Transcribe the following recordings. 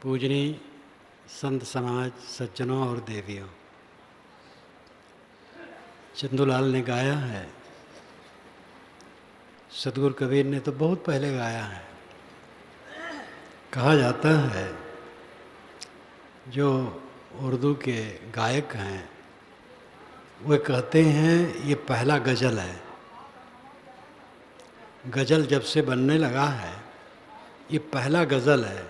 पूजनीय संत समाज, सज्जनों और देवियों, चंदूलाल ने गाया है, सतगुरु कबीर ने तो बहुत पहले गाया है। कहा जाता है जो उर्दू के गायक हैं वे कहते हैं ये पहला गज़ल है। गज़ल जब से बनने लगा है ये पहला गज़ल है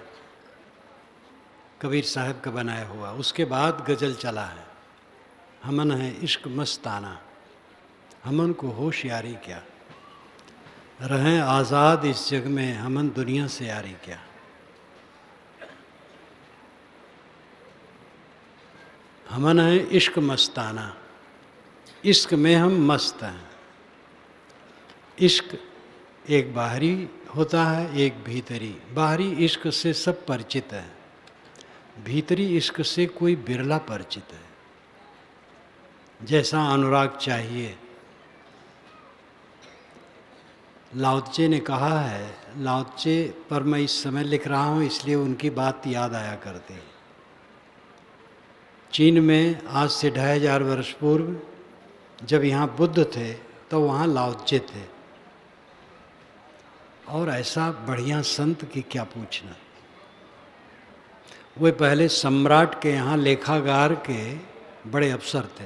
कबीर साहब का बनाया हुआ। उसके बाद गज़ल चला है। हमन है इश्क मस्ताना, हमन को होशियारी क्या, रहें आज़ाद इस जग में, हमन दुनिया से यारी क्या। हमन है इश्क मस्ताना, इश्क में हम मस्त हैं। इश्क एक बाहरी होता है, एक भीतरी। बाहरी इश्क से सब परिचित है, भीतरी इश्क से कोई बिरला परिचित है। जैसा अनुराग चाहिए। लाओत्से ने कहा है, लाओत्से पर मैं इस समय लिख रहा हूँ इसलिए उनकी बात याद आया करती है। चीन में आज से 2500 वर्ष पूर्व जब यहाँ बुद्ध थे तो वहाँ लाओत्से थे, और ऐसा बढ़िया संत की क्या पूछना। वे पहले सम्राट के यहाँ लेखागार के बड़े अफसर थे,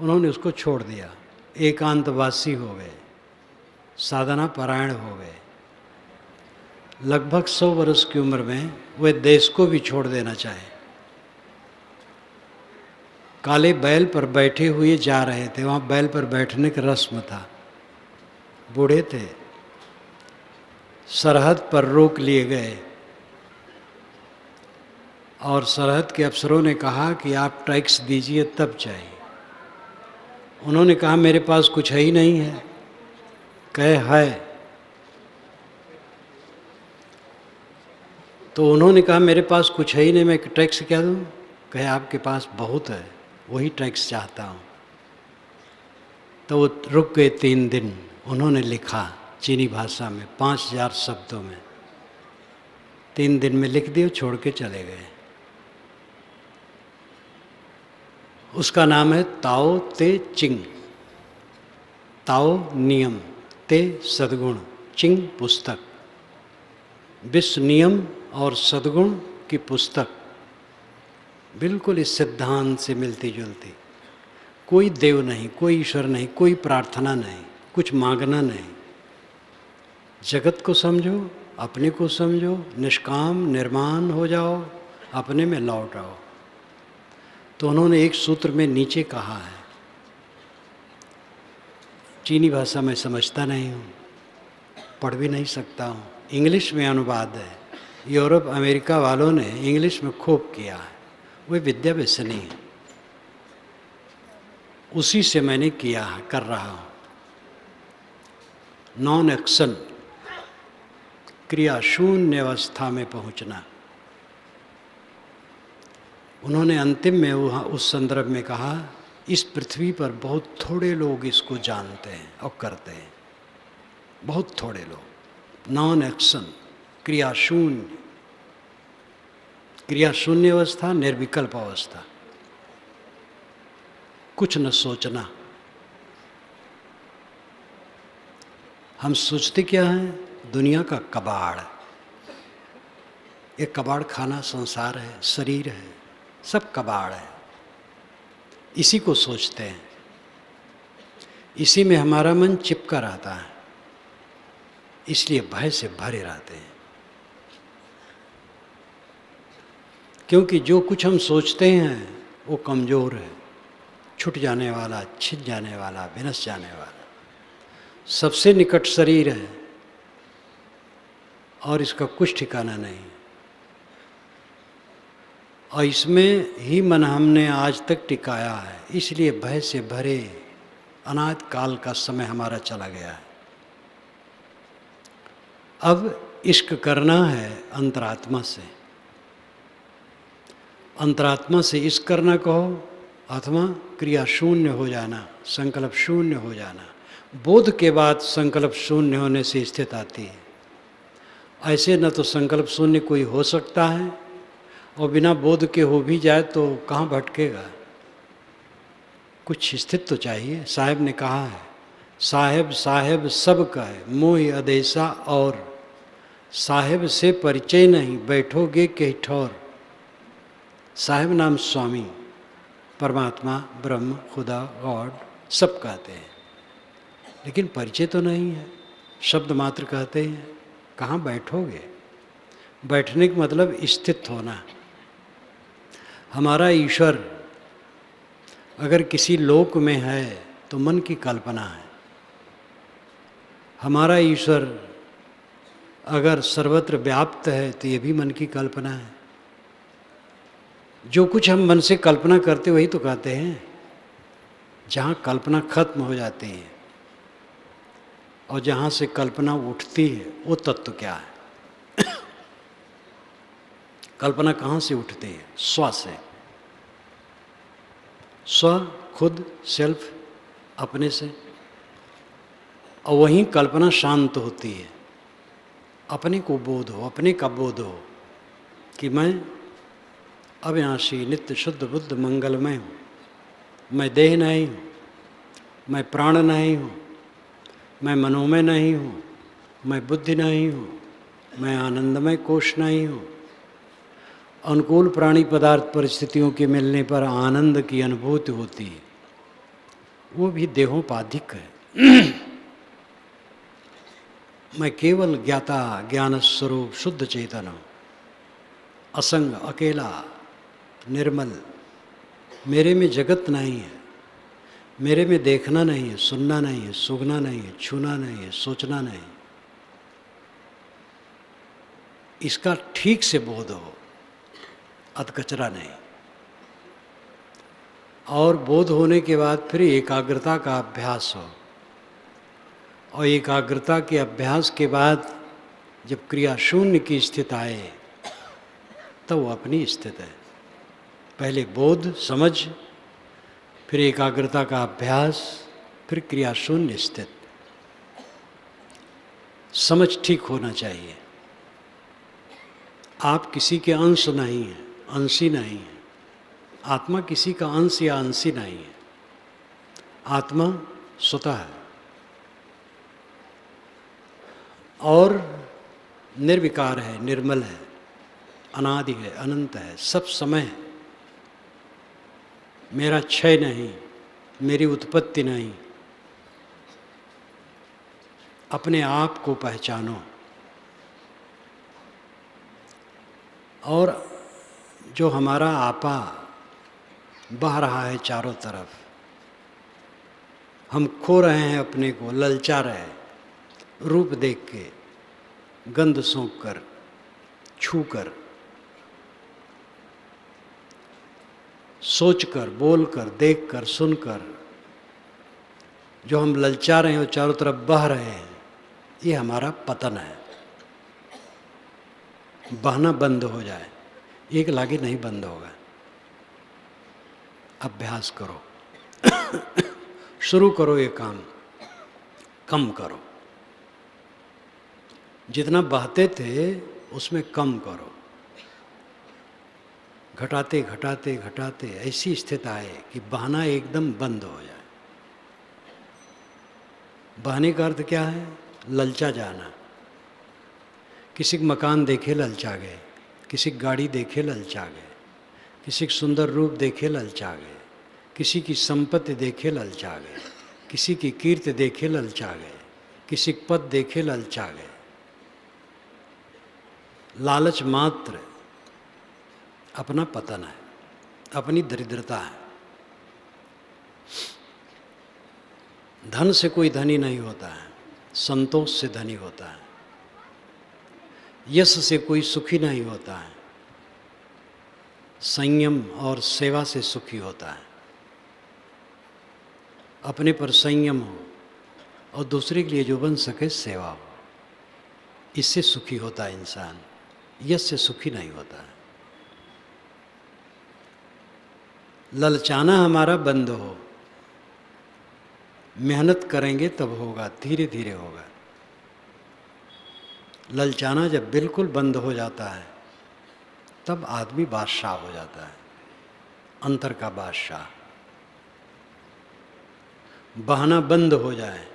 उन्होंने उसको छोड़ दिया, एकांतवासी हो गए, साधना परायण हो गए। लगभग 100 वर्ष की उम्र में वे देश को भी छोड़ देना चाहे। काले बैल पर बैठे हुए जा रहे थे, वहाँ बैल पर बैठने का रस्म था। बूढ़े थे, सरहद पर रोक लिए गए और सरहद के अफसरों ने कहा कि आप टैक्स दीजिए तब चाहिए। उन्होंने कहा मेरे पास कुछ है ही नहीं है। कहे है, तो उन्होंने कहा मेरे पास कुछ है ही नहीं, मैं टैक्स क्या दूँ। कहे आपके पास बहुत है, वही टैक्स चाहता हूँ। तो वो रुक गए 3 दिन। उन्होंने लिखा चीनी भाषा में 5000 शब्दों में, 3 दिन में लिख दिए, छोड़ के चले गए। उसका नाम है ताओ ते चिंग। ताओ नियम, ते सद्गुण, चिंग पुस्तक। विश्व नियम और सद्गुण की पुस्तक बिल्कुल इस सिद्धांत से मिलती जुलती। कोई देव नहीं, कोई ईश्वर नहीं, कोई प्रार्थना नहीं, कुछ मांगना नहीं। जगत को समझो, अपने को समझो, निष्काम निर्माण हो जाओ, अपने में लौट आओ। तो उन्होंने एक सूत्र में नीचे कहा है, चीनी भाषा में समझता नहीं हूँ, पढ़ भी नहीं सकता हूँ, इंग्लिश में अनुवाद है। यूरोप अमेरिका वालों ने इंग्लिश में खूब किया है, वे विद्या व्यसनी है। उसी से मैंने किया है, कर रहा हूँ। नॉन एक्शन, क्रिया शून्य अवस्था में पहुँचना। उन्होंने अंतिम में वहाँ उस संदर्भ में कहा, इस पृथ्वी पर बहुत थोड़े लोग इसको जानते हैं और करते हैं, बहुत थोड़े लोग। नॉन एक्शन, क्रिया शून्य। क्रिया शून्य अवस्था निर्विकल्प अवस्था, कुछ न सोचना। हम सोचते क्या हैं? दुनिया का कबाड़। ये कबाड़ खाना संसार है, शरीर है, सब कबाड़ है। इसी को सोचते हैं, इसी में हमारा मन चिपका रहता है, इसलिए भय से भरे रहते हैं। क्योंकि जो कुछ हम सोचते हैं वो कमज़ोर है, छूट जाने वाला, छिन जाने वाला, विनस जाने वाला। सबसे निकट शरीर है और इसका कुछ ठिकाना नहीं, और इसमें ही मन हमने आज तक टिकाया है। इसलिए भय से भरे अनाद काल का समय हमारा चला गया है। अब इश्क करना है अंतरात्मा से। अंतरात्मा से इश्क करना कहो, अथवा क्रिया शून्य हो जाना, संकल्प शून्य हो जाना। बोध के बाद संकल्प शून्य होने से स्थित आती है। ऐसे न तो संकल्प शून्य कोई हो सकता है, और बिना बोध के हो भी जाए तो कहाँ भटकेगा। कुछ स्थित तो चाहिए। साहेब ने कहा है, साहेब साहेब सब का है, मोह अदेसा और साहेब से परिचय नहीं, बैठोगे कहीं ठौर। साहेब नाम स्वामी, परमात्मा, ब्रह्म, खुदा, गॉड सब कहते हैं, लेकिन परिचय तो नहीं है, शब्द मात्र कहते हैं। कहाँ बैठोगे? बैठने का मतलब स्थित होना। हमारा ईश्वर अगर किसी लोक में है तो मन की कल्पना है। हमारा ईश्वर अगर सर्वत्र व्याप्त है तो ये भी मन की कल्पना है। जो कुछ हम मन से कल्पना करते वही तो कहते हैं। जहाँ कल्पना खत्म हो जाती है और जहाँ से कल्पना उठती है, वो तत्व क्या है? कल्पना कहाँ से उठती है? स्व से। स्व, खुद, सेल्फ, अपने से। और वहीं कल्पना शांत होती है। अपने को बोध हो, अपने का बोध हो कि मैं अविनाशी, नित्य, शुद्ध, बुद्ध, मंगलमय हूँ। मैं देह नहीं हूँ, मैं प्राण नहीं हूँ, मैं मनोमय नहीं हूँ, मैं बुद्धि नहीं हूँ, मैं आनंदमय कोश नहीं हूँ। अनुकूल प्राणी पदार्थ परिस्थितियों के मिलने पर आनंद की अनुभूति होती है, वो भी देहोपाधिक है। मैं केवल ज्ञाता, ज्ञान स्वरूप, शुद्ध चेतन हूँ, असंग, अकेला, निर्मल। मेरे में जगत नहीं है, मेरे में देखना नहीं है, सुनना नहीं है, सूंघना नहीं है, छूना नहीं है, सोचना नहीं। इसका ठीक से बोध हो, अधकचरा नहीं। और बोध होने के बाद फिर एकाग्रता का अभ्यास हो, और एकाग्रता के अभ्यास के बाद जब क्रिया शून्य की स्थिति आए तब वो अपनी स्थिति है। पहले बोध, समझ, फिर एकाग्रता का अभ्यास, फिर क्रिया शून्य स्थिति। समझ ठीक होना चाहिए। आप किसी के अंश नहीं हैं, अंशी नहीं हैं। आत्मा किसी का अंश या अंशी नहीं है। आत्मा स्वतः है और निर्विकार है, निर्मल है, अनादि है, अनंत है, सब समय है। मेरा क्षय नहीं, मेरी उत्पत्ति नहीं। अपने आप को पहचानो। और जो हमारा आपा बह रहा है चारों तरफ, हम खो रहे हैं अपने को, ललचा रहे हैं, रूप देख के, गंध सूंघ कर, छू कर, सोच कर, बोल कर, देख कर, सुन कर, जो हम ललचा रहे हैं और चारों तरफ बह रहे हैं, ये हमारा पतन है। बहना बंद हो जाए, एक लागे नहीं बंद होगा। अभ्यास करो। शुरू करो ये काम, कम करो। जितना बहते थे उसमें कम करो। घटाते घटाते घटाते ऐसी स्थिति आए कि बहना एकदम बंद हो जाए। बहने का अर्थ क्या है? ललचा जाना। किसी का मकान देखे ललचा गए, किसी की गाड़ी देखे ललचा गए, किसी का सुंदर रूप देखे ललचा गए, किसी की संपत्ति देखे ललचा गए, किसी की कीर्ति देखे ललचा गए, किसी का पद देखे ललचा गए। लालच मात्र अपना पतन है, अपनी दरिद्रता है। धन से कोई धनी नहीं होता है, संतोष से धनी होता है। यश से कोई सुखी नहीं होता है, संयम और सेवा से सुखी होता है। अपने पर संयम हो और दूसरे के लिए जो बन सके सेवा हो, इससे सुखी होता है इंसान। यश से सुखी नहीं होता है। ललचाना हमारा बंद हो, मेहनत करेंगे तब होगा, धीरे धीरे होगा। ललचाना जब बिल्कुल बंद हो जाता है तब आदमी बादशाह हो जाता है, अंतर का बादशाह। बहाना बंद हो जाए,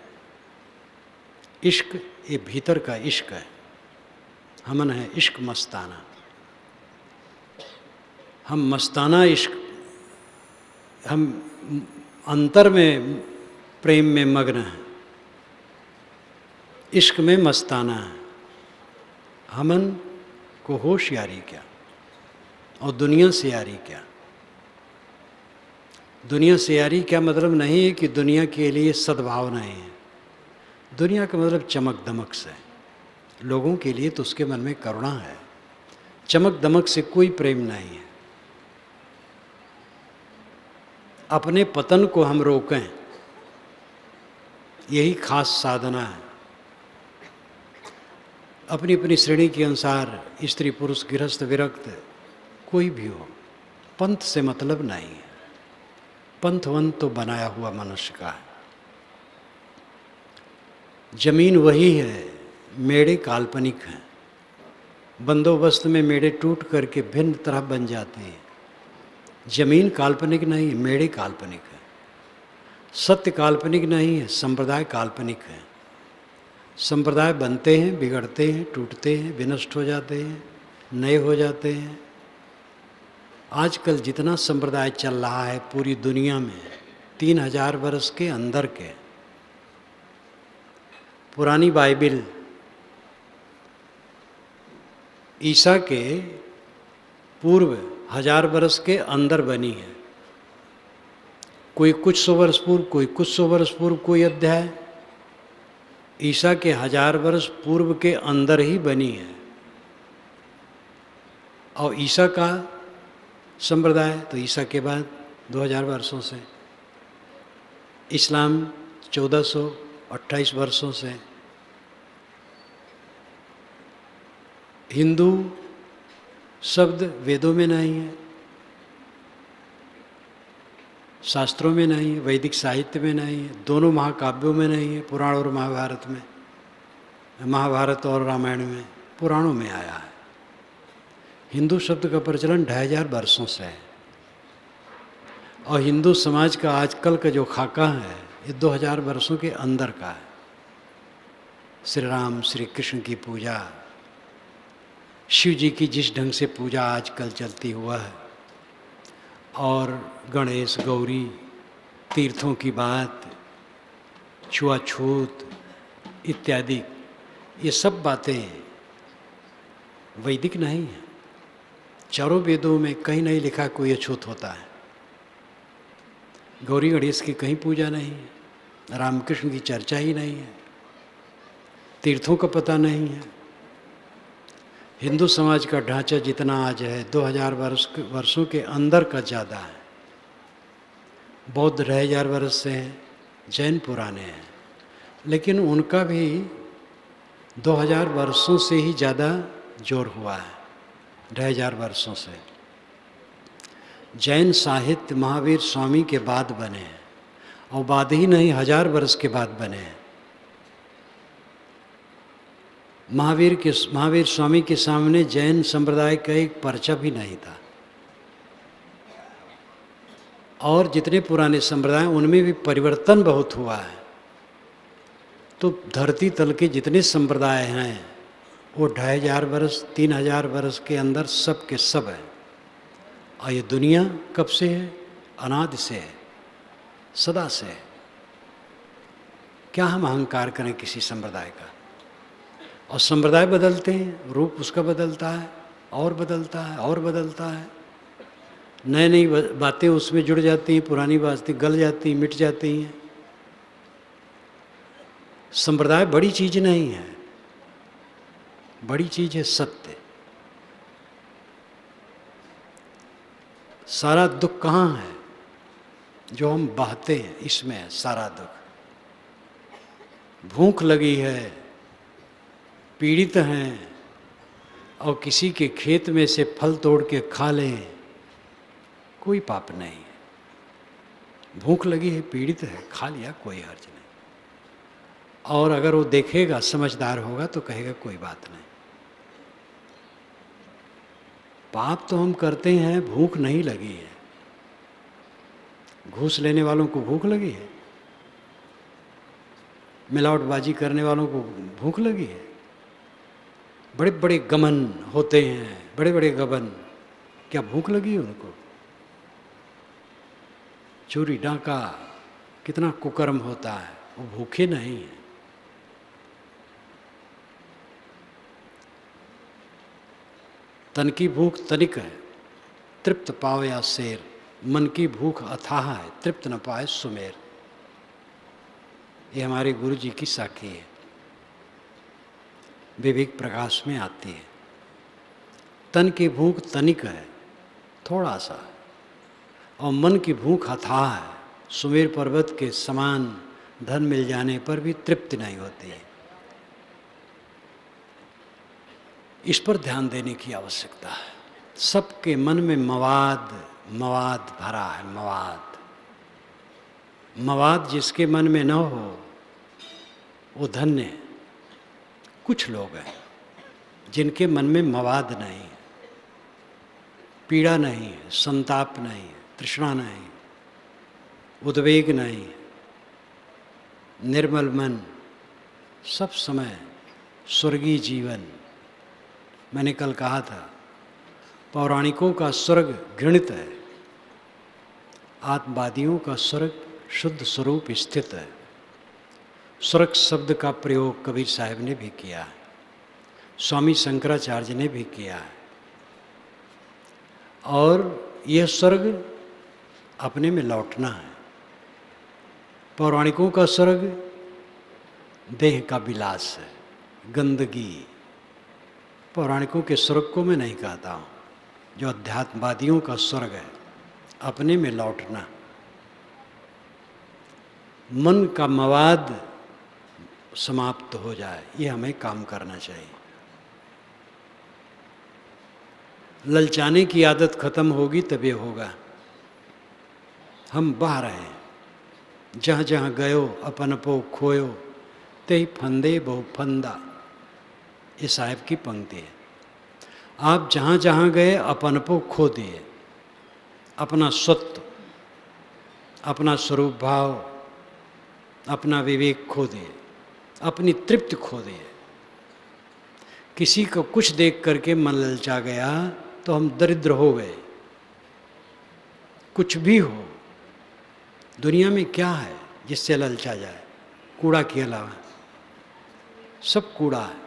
इश्क ये भीतर का इश्क है, हमन है इश्क मस्ताना। हम मस्ताना इश्क, हम अंतर में प्रेम में मग्न हैं, इश्क में मस्ताना है। हमन को होश यारी क्या और दुनिया से यारी क्या। दुनिया से यारी क्या मतलब नहीं है कि दुनिया के लिए सद्भावनाएं हैं। दुनिया का मतलब चमक दमक से, लोगों के लिए तो उसके मन में करुणा है। चमक दमक से कोई प्रेम नहीं है। अपने पतन को हम रोकें, यही खास साधना है। अपनी अपनी श्रेणी के अनुसार स्त्री पुरुष गृहस्थ विरक्त कोई भी हो, पंथ से मतलब नहीं है। पंथवंत तो बनाया हुआ मनुष्य का है। जमीन वही है, मेड़े काल्पनिक हैं। बंदोबस्त में मेड़े टूट करके भिन्न तरह बन जाते हैं। जमीन काल्पनिक नहीं है, मेड़े काल्पनिक है। सत्य काल्पनिक नहीं है, संप्रदाय काल्पनिक है। संप्रदाय बनते हैं, बिगड़ते हैं, टूटते हैं, विनष्ट हो जाते हैं, नए हो जाते हैं। आजकल जितना संप्रदाय चल रहा है पूरी दुनिया में, 3000 वर्ष के अंदर के, पुरानी बाइबिल ईसा के पूर्व 1000 वर्ष के अंदर बनी है। कोई कुछ सौ वर्ष पूर्व, कोई कुछ सौ वर्ष पूर्व कोई अध्याय ईसा के 1000 वर्ष पूर्व के अंदर ही बनी है। और ईसा का संप्रदाय तो ईसा के बाद 2000 वर्षों से, इस्लाम 1428 वर्षों से, हिंदू शब्द वेदों में नहीं है, शास्त्रों में नहीं है, वैदिक साहित्य में नहीं है, दोनों महाकाव्यों में नहीं है, पुराण और महाभारत में, महाभारत और रामायण में, पुराणों में आया है। हिंदू शब्द का प्रचलन 2500 वर्षों से है। और हिंदू समाज का आजकल का जो खाका है ये 2000 वर्षों के अंदर का है। श्री राम श्री कृष्ण की पूजा, शिव जी की जिस ढंग से पूजा आजकल चलती हुआ है, और गणेश गौरी, तीर्थों की बात, छुआछूत इत्यादि, ये सब बातें वैदिक नहीं है। चारों वेदों में कहीं नहीं लिखा कोई अछूत होता है। गौरी गणेश की कहीं पूजा नहीं है, रामकृष्ण की चर्चा ही नहीं है, तीर्थों का पता नहीं है। हिंदू समाज का ढांचा जितना आज है 2000 वर्षों के अंदर का ज़्यादा है। बौद्ध 2500 वर्ष से हैं, जैन पुराने हैं, लेकिन उनका भी 2000 वर्षों से ही ज़्यादा जोर हुआ है, 2500 वर्षों से। जैन साहित्य महावीर स्वामी के बाद बने हैं, और बाद ही नहीं 1000 वर्ष के बाद बने हैं। महावीर स्वामी के सामने जैन संप्रदाय का एक पर्चा भी नहीं था। और जितने पुराने संप्रदाय उनमें भी परिवर्तन बहुत हुआ है। तो धरती तल के जितने संप्रदाय हैं वो 2500 वर्ष 3000 वर्ष के अंदर सब के सब है। और ये दुनिया कब से है? अनादि से है, सदा से है। क्या हम अहंकार करें किसी संप्रदाय का? और संप्रदाय बदलते हैं, रूप उसका बदलता है, और बदलता है, और बदलता है। नई नई बातें उसमें जुड़ जाती हैं, पुरानी बातें गल जाती हैं, मिट जाती हैं। संप्रदाय बड़ी चीज नहीं है, बड़ी चीज है सत्य। सारा दुख कहाँ है? जो हम बहाते हैं इसमें है सारा दुख। भूख लगी है, पीड़ित हैं, और किसी के खेत में से फल तोड़ के खा लें, कोई पाप नहीं है। भूख लगी है, पीड़ित है, खा लिया, कोई हर्ज नहीं। और अगर वो देखेगा, समझदार होगा तो कहेगा कोई बात नहीं। पाप तो हम करते हैं, भूख नहीं लगी है। घूस लेने वालों को भूख लगी है, मिलावटबाजी करने वालों को भूख लगी है। बड़े बड़े गमन होते हैं, बड़े बड़े गबन, क्या भूख लगी है उनको? चोरी डाका कितना कुकर्म होता है, वो भूखे नहीं है। तन की भूख तनिक है, तृप्त पावे या शेर। मन की भूख अथाह है, तृप्त न पाए सुमेर। ये हमारे गुरु जी की साखी है, विवेक प्रकाश में आती है। तन की भूख तनिक है, थोड़ा सा, और मन की भूख अथाह है। सुमेर पर्वत के समान धन मिल जाने पर भी तृप्ति नहीं होती है। इस पर ध्यान देने की आवश्यकता है। सबके मन में मवाद मवाद भरा है, मवाद। मवाद जिसके मन में न हो वो धन्य है। कुछ लोग हैं जिनके मन में मवाद नहीं है, पीड़ा नहीं है, संताप नहीं है, तृष्णा नहीं, उद्वेग नहीं, निर्मल मन, सब समय स्वर्गीय जीवन। मैंने कल कहा था, पौराणिकों का स्वर्ग घृणित है, आत्मवादियों का स्वर्ग शुद्ध स्वरूप स्थित है। स्वर्ग शब्द का प्रयोग कबीर साहब ने भी किया है, स्वामी शंकराचार्य ने भी किया है। और यह स्वर्ग अपने में लौटना है। पौराणिकों का स्वर्ग देह का विलास है, गंदगी। पौराणिकों के स्वर्ग को मैं नहीं कहता हूँ। जो अध्यात्मवादियों का स्वर्ग है, अपने में लौटना। मन का मवाद समाप्त हो जाए, ये हमें काम करना चाहिए। ललचाने की आदत खत्म होगी तब ये होगा। हम बह रहे हैं, जहाँ जहाँ गयो अपनपो खोयो, ते फंदे बहु फंदा। ये साहब की पंक्ति है। आप जहाँ जहाँ गए अपनपो खो दिए, अपना स्वत्व, अपना स्वरूप भाव, अपना विवेक खो दिए, अपनी तृप्ति खो दिए। किसी को कुछ देख करके मन ललचा गया तो हम दरिद्र हो गए। कुछ भी हो, दुनिया में क्या है जिससे ललचा जाए? कूड़ा के अलावा सब कूड़ा है।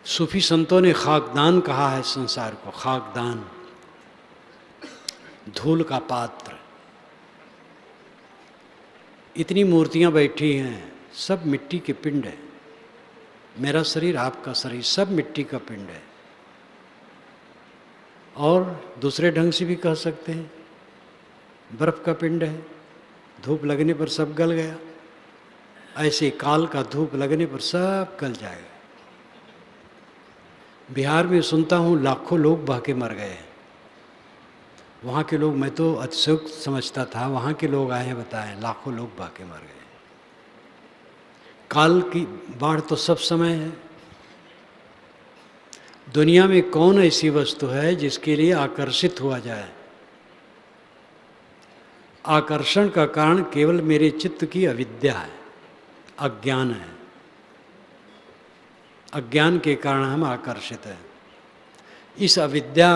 सूफी संतों ने खाकदान कहा है संसार को, खाकदान, धूल का पात्र। इतनी मूर्तियां बैठी हैं, सब मिट्टी के पिंड है। मेरा शरीर, आपका शरीर, सब मिट्टी का पिंड है। और दूसरे ढंग से भी कह सकते हैं, बर्फ का पिंड है, धूप लगने पर सब गल गया। ऐसे काल का धूप लगने पर सब गल जाएगा। बिहार में सुनता हूँ लाखों लोग बह के मर गए। वहाँ के लोग, मैं तो अतिशयोक्त समझता था, वहाँ के लोग आए हैं बताएं, लाखों लोग बह के मर गए। काल की बाढ़ तो सब समय है। दुनिया में कौन ऐसी वस्तु है जिसके लिए आकर्षित हुआ जाए? आकर्षण का कारण केवल मेरे चित्त की अविद्या है, अज्ञान है। अज्ञान के कारण हम आकर्षित हैं। इस अविद्या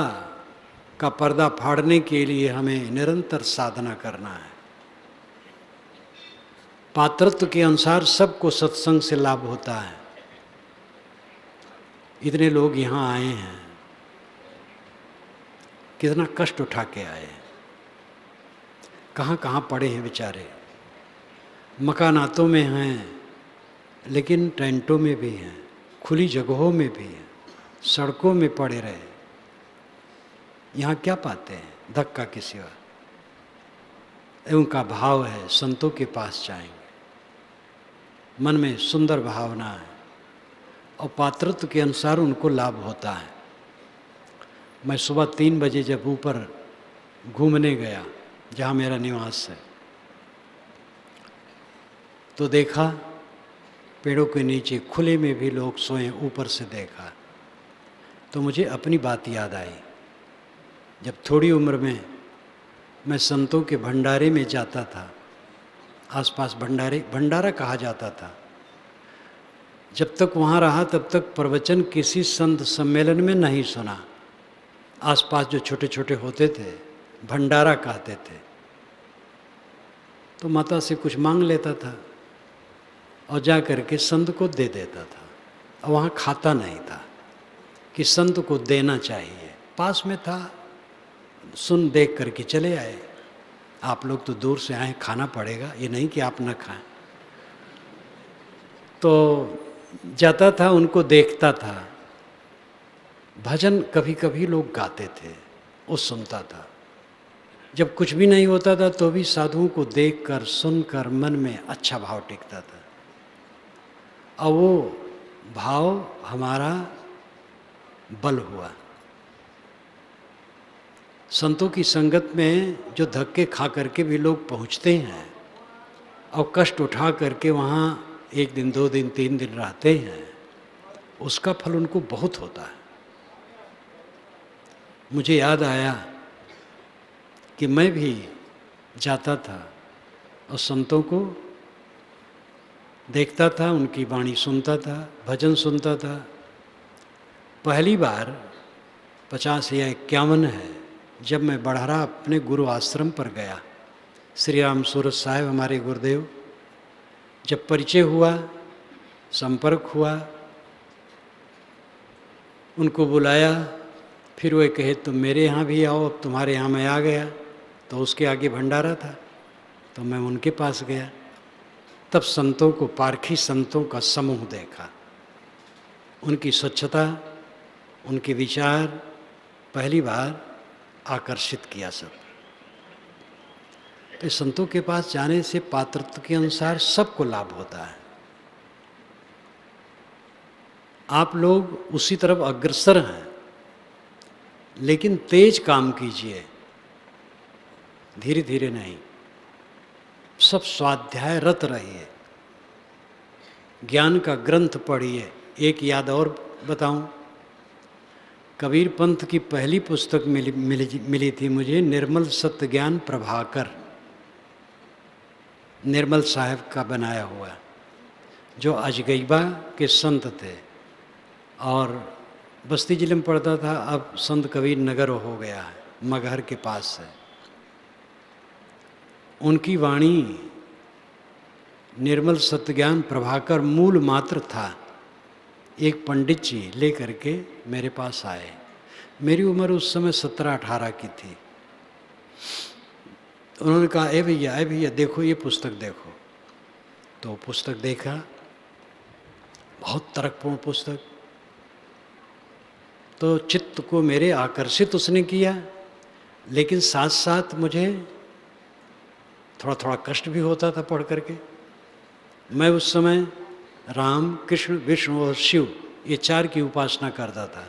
का पर्दा फाड़ने के लिए हमें निरंतर साधना करना है। पात्रत्व के अनुसार सबको सत्संग से लाभ होता है। इतने लोग यहाँ आए हैं, कितना कष्ट उठा के आए, कहाँ कहाँ पड़े हैं बेचारे। मकानातों में हैं, लेकिन टेंटों में भी हैं, खुली जगहों में भी हैं, सड़कों में पड़े रहे। यहाँ क्या पाते हैं? धक्का के सिवा। उनका भाव है संतों के पास जाएंगे, मन में सुंदर भावना है और पात्रत्व के अनुसार उनको लाभ होता है। मैं सुबह 3 बजे जब ऊपर घूमने गया जहाँ मेरा निवास है, तो देखा पेड़ों के नीचे खुले में भी लोग सोए, ऊपर से देखा। तो मुझे अपनी बात याद आई। जब थोड़ी उम्र में मैं संतों के भंडारे में जाता था, आसपास भंडारा कहा जाता था। जब तक वहाँ रहा तब तक प्रवचन किसी संत सम्मेलन में नहीं सुना। आसपास जो छोटे छोटे होते थे भंडारा कहते थे, तो माता से कुछ मांग लेता था और जा कर के संत को दे देता था। और वहाँ खाता नहीं था कि संत को देना चाहिए, पास में था, सुन देख करके चले आए। आप लोग तो दूर से आए, खाना पड़ेगा, ये नहीं कि आप न खाएं। तो जाता था, उनको देखता था। भजन कभी कभी लोग गाते थे, वो सुनता था। जब कुछ भी नहीं होता था तो भी साधुओं को देखकर सुनकर मन में अच्छा भाव टिकता था। और वो भाव हमारा बल हुआ। संतों की संगत में जो धक्के खा करके भी लोग पहुँचते हैं और कष्ट उठा करके वहाँ 1 दिन 2 दिन 3 दिन रहते हैं, उसका फल उनको बहुत होता है। मुझे याद आया कि मैं भी जाता था और संतों को देखता था, उनकी वाणी सुनता था, भजन सुनता था। पहली बार 50 या 51 है, जब मैं बड़हरा अपने गुरु आश्रम पर गया। श्री राम सूरत साहब हमारे गुरुदेव, जब परिचय हुआ, संपर्क हुआ, उनको बुलाया, फिर वे कहे तुम मेरे यहाँ भी आओ। अब तुम्हारे यहाँ मैं आ गया, तो उसके आगे भंडारा था, तो मैं उनके पास गया। तब संतों को, पारखी संतों का समूह देखा, उनकी स्वच्छता, उनके विचार पहली बार आकर्षित किया सब। तो संतों के पास जाने से पात्रत्व के अनुसार सबको लाभ होता है। आप लोग उसी तरफ अग्रसर हैं, लेकिन तेज काम कीजिए, धीरे धीरे नहीं। सब स्वाध्याय रत रहिए, ज्ञान का ग्रंथ पढ़िए। एक याद और बताऊं, कबीर पंथ की पहली पुस्तक मिली थी मुझे, निर्मल सत्य ज्ञान प्रभाकर, निर्मल साहब का बनाया हुआ, जो अजगैबा के संत थे और बस्ती जिले में पढ़ता था। अब संत कबीर नगर हो गया है, मगहर के पास से। उनकी वाणी निर्मल सत्यज्ञान प्रभाकर मूल मात्र था। एक पंडित जी ले करके मेरे पास आए। मेरी उम्र उस समय 17-18 की थी। उन्होंने कहा ए भैया देखो ये पुस्तक देखो। तो पुस्तक देखा, बहुत तर्कपूर्ण पुस्तक। तो चित्त को मेरे आकर्षित उसने किया, लेकिन साथ साथ मुझे थोड़ा थोड़ा कष्ट भी होता था पढ़ करके। मैं उस समय राम, कृष्ण, विष्णु और शिव, ये 4 की उपासना करता था।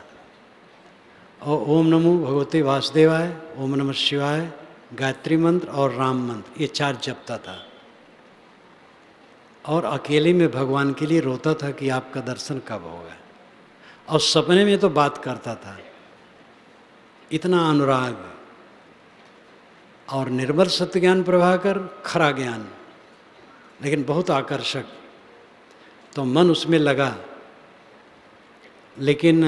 और ओम नमो भगवते वासुदेवाय, ओम नमः शिवाय, गायत्री मंत्र और राम मंत्र, ये 4 जपता था। और अकेले में भगवान के लिए रोता था कि आपका दर्शन कब होगा। और सपने में तो बात करता था। इतना अनुराग। और निर्मल सत्य ज्ञान प्रभाकर, खरा ज्ञान, लेकिन बहुत आकर्षक। तो मन उसमें लगा, लेकिन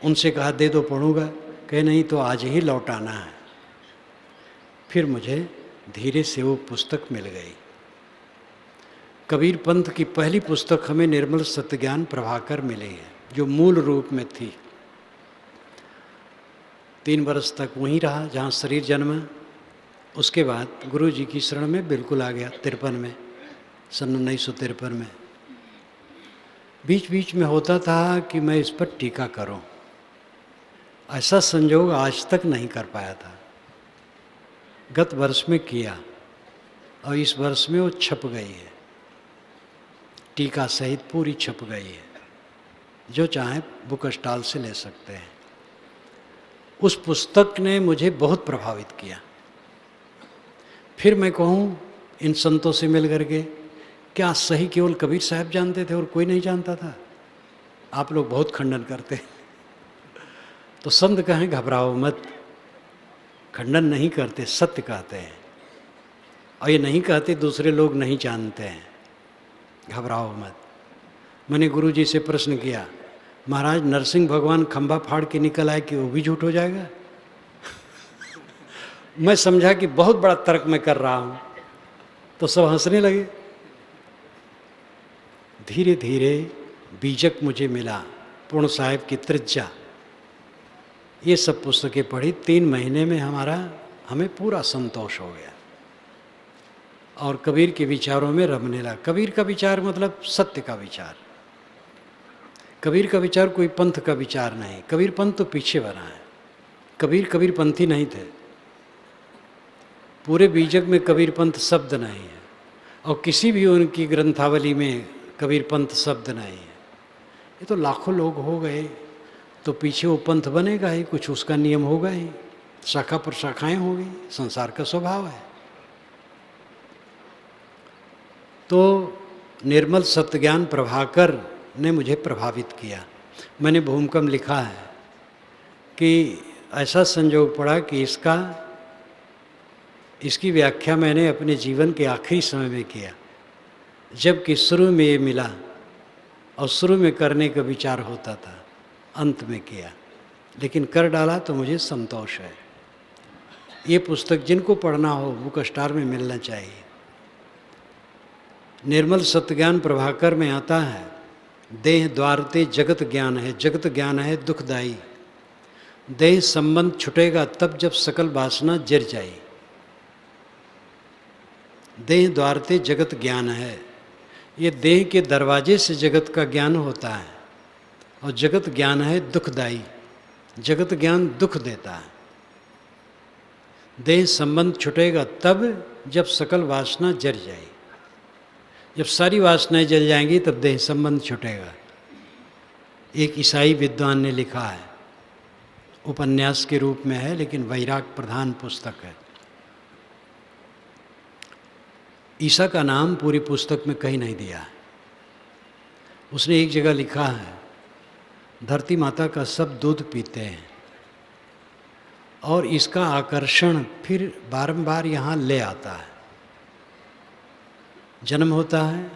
उनसे कहा दे दो पढ़ूंगा, कहे नहीं तो आज ही लौटाना है। फिर मुझे धीरे से वो पुस्तक मिल गई। कबीर पंथ की पहली पुस्तक हमें निर्मल सत्य ज्ञान प्रभाकर मिली है, जो मूल रूप में थी। 3 वर्ष तक वहीं रहा जहाँ शरीर जन्मा। उसके बाद गुरु जी की शरण में बिल्कुल आ गया 53 में, सन 1953 में। बीच बीच में होता था कि मैं इस पर टीका करूं। ऐसा संयोग आज तक नहीं कर पाया था। गत वर्ष में किया और इस वर्ष में वो छप गई है, टीका सहित पूरी छप गई है। जो चाहे बुक स्टॉल से ले सकते हैं। उस पुस्तक ने मुझे बहुत प्रभावित किया। फिर मैं कहूँ इन संतों से मिल करके, क्या सही केवल कबीर साहब जानते थे और कोई नहीं जानता था? आप लोग बहुत खंडन करते हैं। तो संत कहें घबराओ मत, खंडन नहीं करते, सत्य कहते हैं। और ये नहीं कहते दूसरे लोग नहीं जानते हैं, घबराओ मत। मैंने गुरु जी से प्रश्न किया, महाराज नरसिंह भगवान खंभा फाड़ के निकल आए कि वो भी झूठ हो जाएगा? मैं समझा कि बहुत बड़ा तर्क मैं कर रहा हूँ, तो सब हंसने लगे। धीरे धीरे बीजक मुझे मिला, पूर्ण साहिब की त्रिज्या, ये सब पुस्तकें पढ़ी। 3 महीने में हमें पूरा संतोष हो गया और कबीर के विचारों में रमने लगा। कबीर का विचार मतलब सत्य का विचार। कबीर का विचार कोई पंथ का विचार नहीं। कबीर पंथ तो पीछे बना है। कबीर पंथी नहीं थे। पूरे बीजक में कबीर पंथ शब्द नहीं है और किसी भी उनकी ग्रंथावली में कबीर पंथ शब्द नहीं है। ये तो लाखों लोग हो गए तो पीछे वो पंथ बनेगा ही, कुछ उसका नियम होगा ही, शाखा पर शाखाएं होगी, संसार का स्वभाव है। तो निर्मल सत्यज्ञान प्रभाकर ने मुझे प्रभावित किया। मैंने भूमिका में लिखा है कि ऐसा संयोग पड़ा कि इसकी व्याख्या मैंने अपने जीवन के आखिरी समय में किया, जबकि शुरू में ये मिला और शुरू में करने का विचार होता था, अंत में किया, लेकिन कर डाला तो मुझे संतोष है। ये पुस्तक जिनको पढ़ना हो बुक स्टार में मिलना चाहिए। निर्मल सत्यज्ञान प्रभाकर में आता है, देह द्वारते जगत ज्ञान है, जगत ज्ञान है दुखदाई। देह संबंध छुटेगा तब जब सकल वासना जर जाई। देह द्वारते जगत ज्ञान है, ये देह के दरवाजे से जगत का ज्ञान होता है और जगत ज्ञान है दुखदाई। जगत ज्ञान दुख देता है। देह संबंध छुटेगा तब जब सकल वासना जर जाए। जब सारी वासनाएं जल जाएंगी तब देह संबंध छूटेगा। एक ईसाई विद्वान ने लिखा है, उपन्यास के रूप में है लेकिन वैराग प्रधान पुस्तक है। ईसा का नाम पूरी पुस्तक में कहीं नहीं दिया है। उसने एक जगह लिखा है, धरती माता का सब दूध पीते हैं और इसका आकर्षण फिर बारंबार यहाँ ले आता है। जन्म होता है,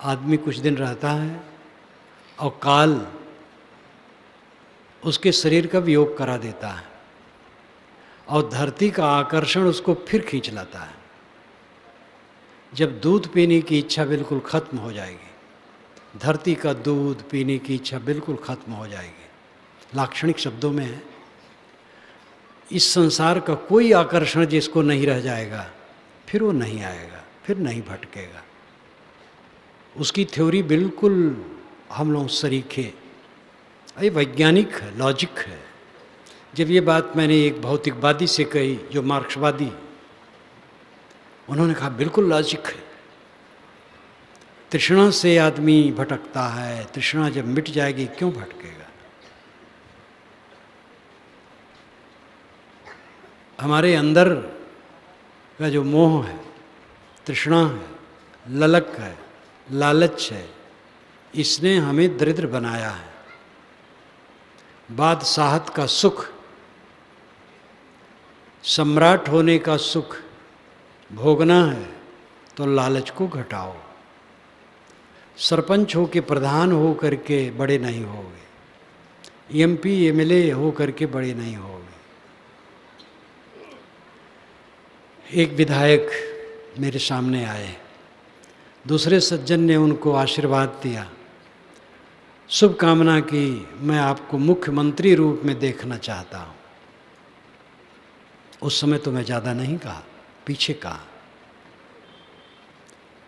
आदमी कुछ दिन रहता है और काल उसके शरीर का वियोग करा देता है और धरती का आकर्षण उसको फिर खींच लाता है। जब दूध पीने की इच्छा बिल्कुल खत्म हो जाएगी, धरती का दूध पीने की इच्छा बिल्कुल खत्म हो जाएगी। लाक्षणिक शब्दों में है, इस संसार का कोई आकर्षण जिसको नहीं रह जाएगा फिर वो नहीं आएगा, फिर नहीं भटकेगा। उसकी थ्योरी बिल्कुल हम लोग सरीखे, ये वैज्ञानिक है, लॉजिक है। जब ये बात मैंने एक भौतिकवादी से कही जो मार्क्सवादी, उन्होंने कहा बिल्कुल लॉजिक है। तृष्णा से आदमी भटकता है, तृष्णा जब मिट जाएगी क्यों भटकेगा। हमारे अंदर का जो मोह है, तृष्णा है, ललक है, लालच है, इसने हमें दरिद्र बनाया है। बादशाहत का सुख, सम्राट होने का सुख भोगना है तो लालच को घटाओ। सरपंच हो के, प्रधान हो करके बड़े नहीं होगे, एमपी एमएलए हो करके बड़े नहीं होगे। एक विधायक मेरे सामने आए, दूसरे सज्जन ने उनको आशीर्वाद दिया, शुभकामना की, मैं आपको मुख्यमंत्री रूप में देखना चाहता हूँ। उस समय तो मैं ज़्यादा नहीं कहा, पीछे कहा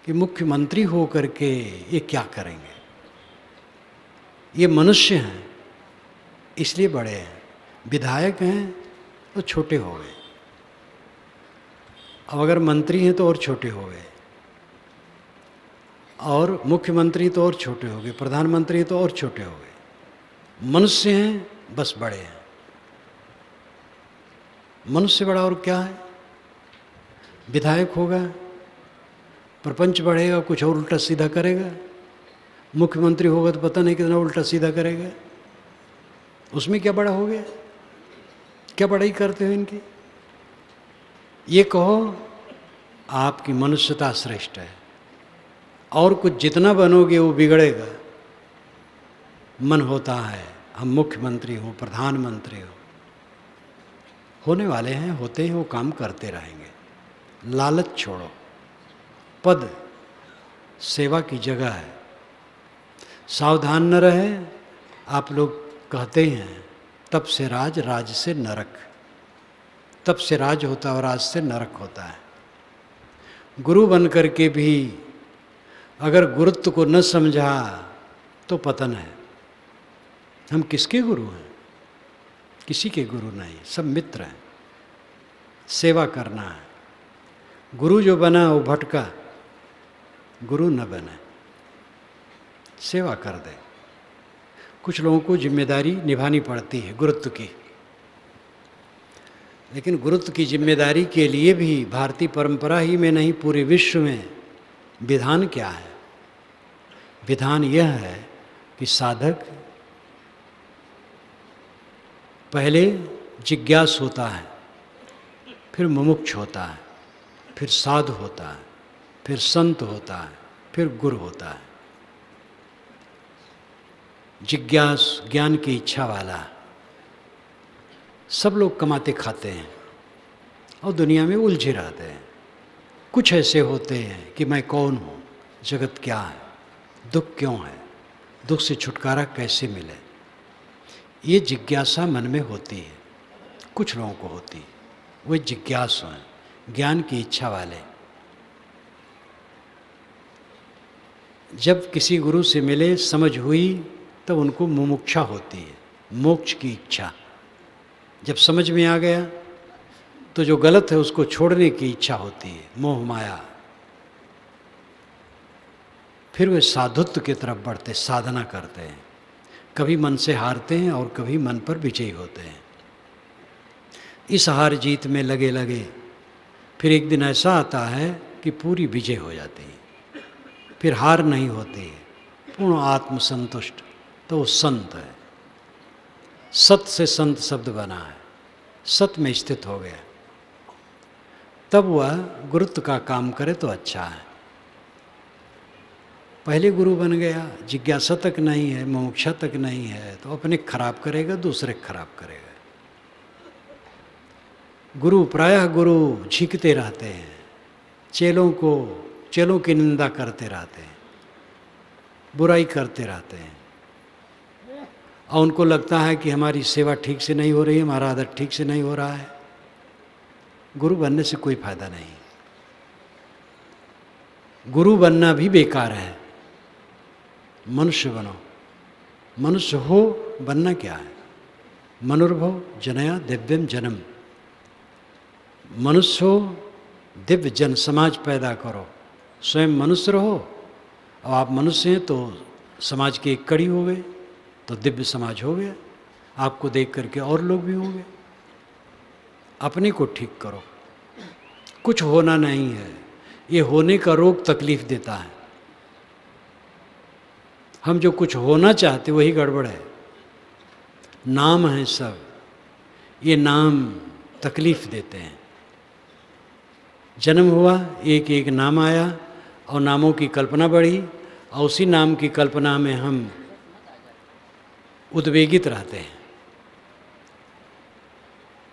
कि मुख्यमंत्री हो करके ये क्या करेंगे। ये मनुष्य हैं इसलिए बड़े हैं, विधायक हैं तो छोटे हो गए, अब अगर मंत्री हैं तो और छोटे हो गए, और मुख्यमंत्री तो और छोटे हो गए, प्रधानमंत्री तो और छोटे हो गए। मनुष्य हैं बस बड़े हैं। मनुष्य बड़ा और क्या है। विधायक होगा, प्रपंच बढ़ेगा, कुछ और उल्टा सीधा करेगा। मुख्यमंत्री होगा तो पता नहीं कितना उल्टा सीधा करेगा। उसमें क्या बड़ा हो गया? क्या बड़ाई करते हो इनकी? ये कहो आपकी मनुष्यता श्रेष्ठ है, और कुछ जितना बनोगे वो बिगड़ेगा। मन होता है हम मुख्यमंत्री हो, प्रधानमंत्री हो, होने वाले हैं, होते हैं, वो काम करते रहेंगे। लालच छोड़ो, पद सेवा की जगह है। सावधान न रहे, आप लोग कहते हैं तप से राज, राज से नरक। तप से राज होता है और राज से नरक होता है। गुरु बन कर के भी अगर गुरुत्व को न समझा तो पतन है। हम किसके गुरु हैं? किसी के गुरु नहीं, सब मित्र हैं। सेवा करना है। गुरु जो बना वो भटका, गुरु न बने, सेवा कर दे। कुछ लोगों को जिम्मेदारी निभानी पड़ती है गुरुत्व की, लेकिन गुरुत्व की जिम्मेदारी के लिए भी भारतीय परंपरा ही में नहीं, पूरे विश्व में विधान क्या है? विधान यह है कि साधक पहले जिज्ञास होता है, फिर मुमुक्ष होता है, फिर साधु होता है, फिर संत होता है, फिर गुरु होता है। जिज्ञास ज्ञान की इच्छा वाला। सब लोग कमाते खाते हैं और दुनिया में उलझे रहते हैं। कुछ ऐसे होते हैं कि मैं कौन हूँ, जगत क्या है, दुख क्यों है, दुख से छुटकारा कैसे मिले, ये जिज्ञासा मन में होती है। कुछ लोगों को होती है, वे जिज्ञासु हैं, ज्ञान की इच्छा वाले। जब किसी गुरु से मिले, समझ हुई, तब उनको मुमुक्षा होती है, मोक्ष की इच्छा। जब समझ में आ गया तो जो गलत है उसको छोड़ने की इच्छा होती है, मोह माया। फिर वे साधुत्व की तरफ बढ़ते, साधना करते हैं। कभी मन से हारते हैं और कभी मन पर विजयी होते हैं। इस हार जीत में लगे लगे फिर एक दिन ऐसा आता है कि पूरी विजय हो जाती है, फिर हार नहीं होती है, पूर्ण आत्मसंतुष्ट, तो वो संत है। सत से संत शब्द बना है, सत में स्थित हो गया, तब वह गुरुत्व का काम करे तो अच्छा है। पहले गुरु बन गया, जिज्ञासा तक नहीं है, मोक्षा तक नहीं है, तो अपने खराब करेगा, दूसरे खराब करेगा। गुरु प्रायः गुरु झींकते रहते हैं, चेलों की निंदा करते रहते हैं, बुराई करते रहते हैं, और उनको लगता है कि हमारी सेवा ठीक से नहीं हो रही है, हमारा आदर ठीक से नहीं हो रहा है। गुरु बनने से कोई फायदा नहीं, गुरु बनना भी बेकार है। मनुष्य बनो। मनुष्य हो बनना क्या है? मनुर्भव जनया दिव्यम जन्म। मनुष्य हो, दिव्य जन समाज पैदा करो। स्वयं मनुष्य रहो, अब आप मनुष्य हैं तो समाज की एक कड़ी हो गए, तो दिव्य समाज हो गया। आपको देख करके और लोग भी होंगे। अपने को ठीक करो। कुछ होना नहीं है, ये होने का रोग तकलीफ देता है। हम जो कुछ होना चाहते वही गड़बड़ है। नाम है सब, ये नाम तकलीफ देते हैं। जन्म हुआ, एक एक नाम आया और नामों की कल्पना बढ़ी, और उसी नाम की कल्पना में हम उद्वेगित रहते हैं,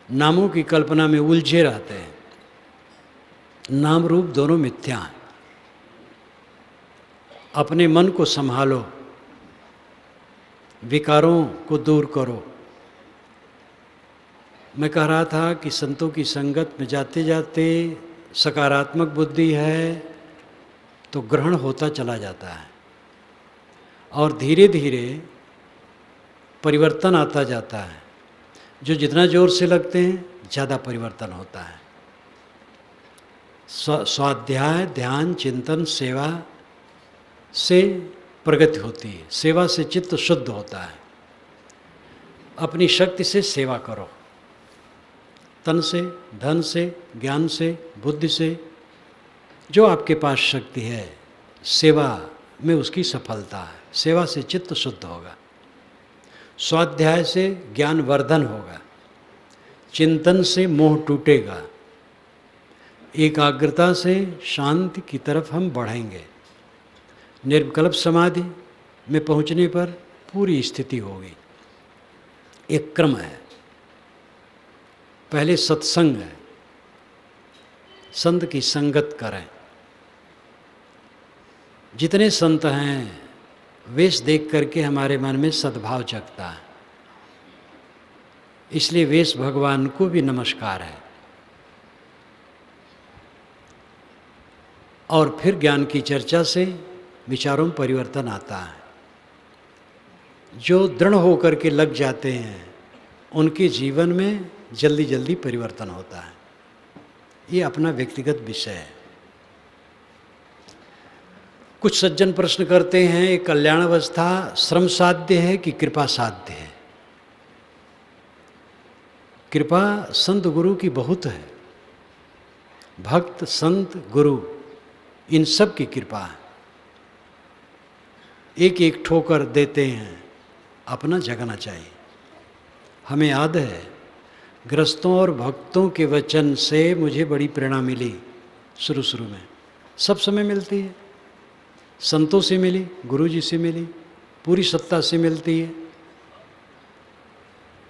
नामों की कल्पना में उलझे रहते हैं। नाम रूप दोनों मिथ्या हैं। अपने मन को संभालो, विकारों को दूर करो। मैं कह रहा था कि संतों की संगत में जाते जाते सकारात्मक बुद्धि है तो ग्रहण होता चला जाता है, और धीरे धीरे परिवर्तन आता जाता है। जो जितना जोर से लगते हैं ज़्यादा परिवर्तन होता है। स्वाध्याय, ध्यान, चिंतन, सेवा से प्रगति होती है। सेवा से चित्त शुद्ध होता है। अपनी शक्ति से सेवा करो, तन से, धन से, ज्ञान से, बुद्धि से, जो आपके पास शक्ति है, सेवा में उसकी सफलता है। सेवा से चित्त शुद्ध होगा। स्वाध्याय से ज्ञान वर्धन होगा, चिंतन से मोह टूटेगा, एकाग्रता से शांति की तरफ हम बढ़ेंगे। निर्विकल्प समाधि में पहुंचने पर पूरी स्थिति होगी। एक क्रम है, पहले सत्संग है, संत की संगत करें। जितने संत हैं वेश देख करके हमारे मन में सद्भाव जगता है, इसलिए वेश भगवान को भी नमस्कार है। और फिर ज्ञान की चर्चा से विचारों में परिवर्तन आता है। जो दृढ़ होकर के लग जाते हैं उनके जीवन में जल्दी जल्दी परिवर्तन होता है। ये अपना व्यक्तिगत विषय है। कुछ सज्जन प्रश्न करते हैं, ये कल्याण अवस्था श्रम साध्य है कि कृपा साध्य है? कृपा संत गुरु की बहुत है। भक्त संत गुरु इन सब की कृपा है। एक एक ठोकर देते हैं, अपना जगना चाहिए। हमें याद है गृहस्थों और भक्तों के वचन से मुझे बड़ी प्रेरणा मिली। शुरू में सब समय मिलती है, संतों से मिली, गुरु जी से मिली, पूरी सत्ता से मिलती है।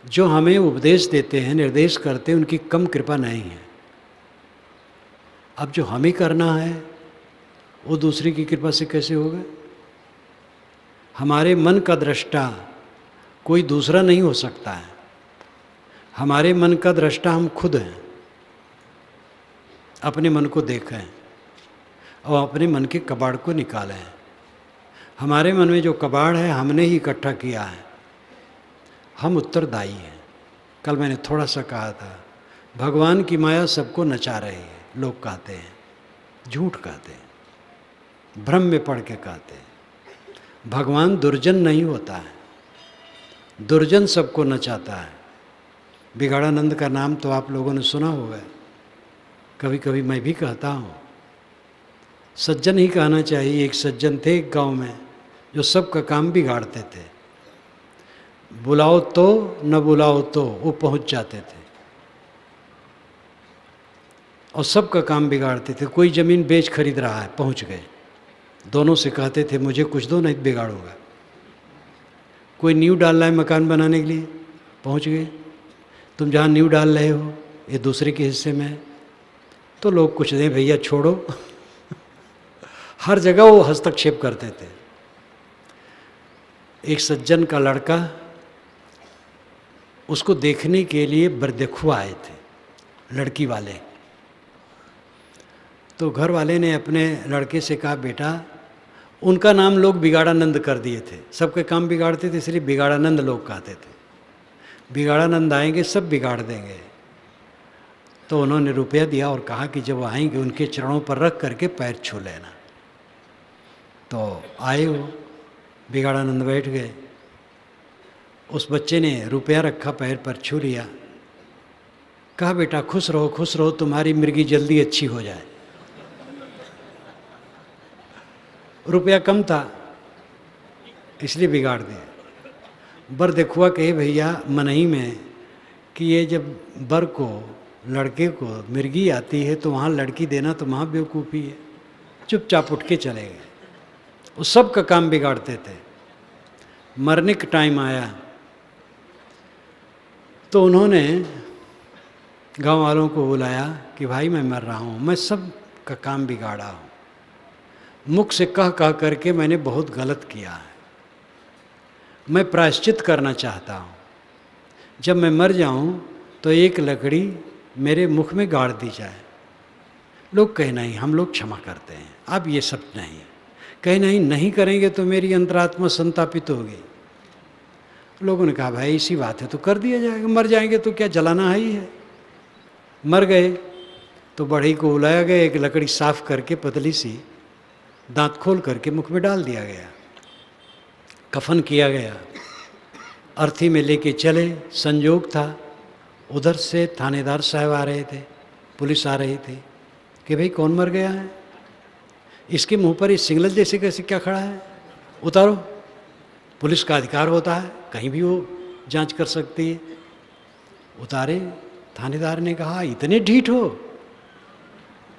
जो हमें उपदेश देते हैं, निर्देश करते हैं, उनकी कम कृपा नहीं है। अब जो हमें करना है वो दूसरे की कृपा से कैसे होगा? हमारे मन का दृष्टा कोई दूसरा नहीं हो सकता है। हमारे मन का दृष्टा हम खुद हैं। अपने मन को देखें और अपने मन के कबाड़ को निकालें। हमारे मन में जो कबाड़ है हमने ही इकट्ठा किया है, हम उत्तरदायी हैं। कल मैंने थोड़ा सा कहा था, भगवान की माया सबको नचा रही है। लोग कहते हैं, झूठ कहते हैं, भ्रम में पड़ के कहते हैं। भगवान दुर्जन नहीं होता है, दुर्जन सबको नचाता है। बिगाड़ानंद का नाम तो आप लोगों ने सुना होगा, कभी कभी मैं भी कहता हूँ। सज्जन ही कहना चाहिए। एक सज्जन थे एक गांव में जो सबका काम बिगाड़ते थे। बुलाओ तो न बुलाओ तो वो पहुंच जाते थे और सबका काम बिगाड़ते थे। कोई ज़मीन बेच खरीद रहा है, पहुंच गए, दोनों से कहते थे मुझे कुछ दो नहीं बिगाड़ूंगा। कोई नींव डाल रहा है मकान बनाने के लिए, पहुंच गए, तुम जहाँ नींव डाल रहे हो ये दूसरे के हिस्से में है, तो लोग कुछ दें भैया छोड़ो। हर जगह वो हस्तक्षेप करते थे। एक सज्जन का लड़का उसको देखने के लिए बरदेखुआ आए थे, लड़की वाले। तो घर वाले ने अपने लड़के से कहा, बेटा, उनका नाम लोग बिगाड़ानंद कर दिए थे, सबके काम बिगाड़ते थे, इसलिए बिगाड़ानंद लोग कहते थे। बिगाड़ानंद आएंगे सब बिगाड़ देंगे। तो उन्होंने रुपया दिया और कहा कि जब आएंगे उनके चरणों पर रख करके पैर छू लेना। तो आए वो बिगाड़ानंद बैठ गए। उस बच्चे ने रुपया रखा, पैर पर छू लिया, कहा बेटा खुश रहो, तुम्हारी मिर्गी जल्दी अच्छी हो जाए। रुपया कम था इसलिए बिगाड़ दिया। बर देखुआ कहे भैया मनही में कि ये जब बर को लड़के को मिर्गी आती है तो वहाँ लड़की देना तो वहाँ बेवकूफ़ी है। चुपचाप उठ के चले गए। वो सब का काम बिगाड़ते थे। मरने का टाइम आया तो उन्होंने गांव वालों को बुलाया कि भाई मैं मर रहा हूँ, मैं सब का काम बिगाड़ा हूँ, मुख से कह करके मैंने बहुत गलत किया है, मैं प्रायश्चित करना चाहता हूँ। जब मैं मर जाऊँ तो एक लकड़ी मेरे मुख में गाड़ दी जाए। लोग कहे नहीं, हम लोग क्षमा करते हैं, अब ये सब नहीं। कहे नहीं करेंगे तो मेरी अंतरात्मा संतापित होगी। लोगों ने कहा भाई इसी बात है तो कर दिया जाएगा, मर जाएंगे तो क्या जलाना ही है। मर गए तो बढ़ई को बुलाया गया, एक लकड़ी साफ करके पतली सी दांत खोल करके मुख में डाल दिया गया, कफन किया गया, अर्थी में लेके चले। संयोग था उधर से थानेदार साहब आ रहे थे, पुलिस आ रही थी कि भाई कौन मर गया है, इसके मुंह पर इस सिंगल जैसे कैसे क्या खड़ा है, उतारो। पुलिस का अधिकार होता है, कहीं भी वो जांच कर सकती है। उतारे। थानेदार ने कहा, इतने ढीठ हो,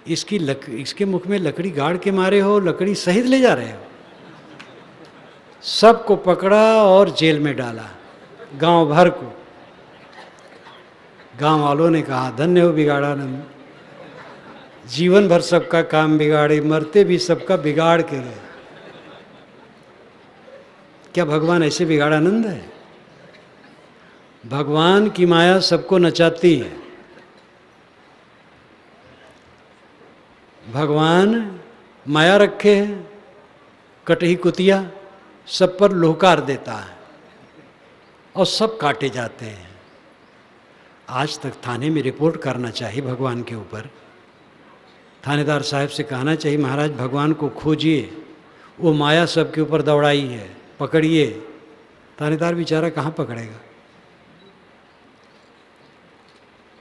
इसके मुख में लकड़ी गाड़ के मारे हो, लकड़ी सहित ले जा रहे हो। सबको पकड़ा और जेल में डाला, गांव भर को। गांव वालों ने कहा, धन्य हो बिगाड़ानंद, जीवन भर सबका काम बिगाड़े, मरते भी सबका बिगाड़ के गए। क्या भगवान ऐसे बिगाड़ानंद है? भगवान की माया सबको नचाती है। भगवान माया रखे हैं, कटही कुतिया सब पर लोहकार देता है और सब काटे जाते हैं। आज तक थाने में रिपोर्ट करना चाहिए भगवान के ऊपर। थानेदार साहब से कहना चाहिए, महाराज भगवान को खोजिए, वो माया सबके ऊपर दौड़ाई है, पकड़िए। थानेदार बेचारा कहाँ पकड़ेगा?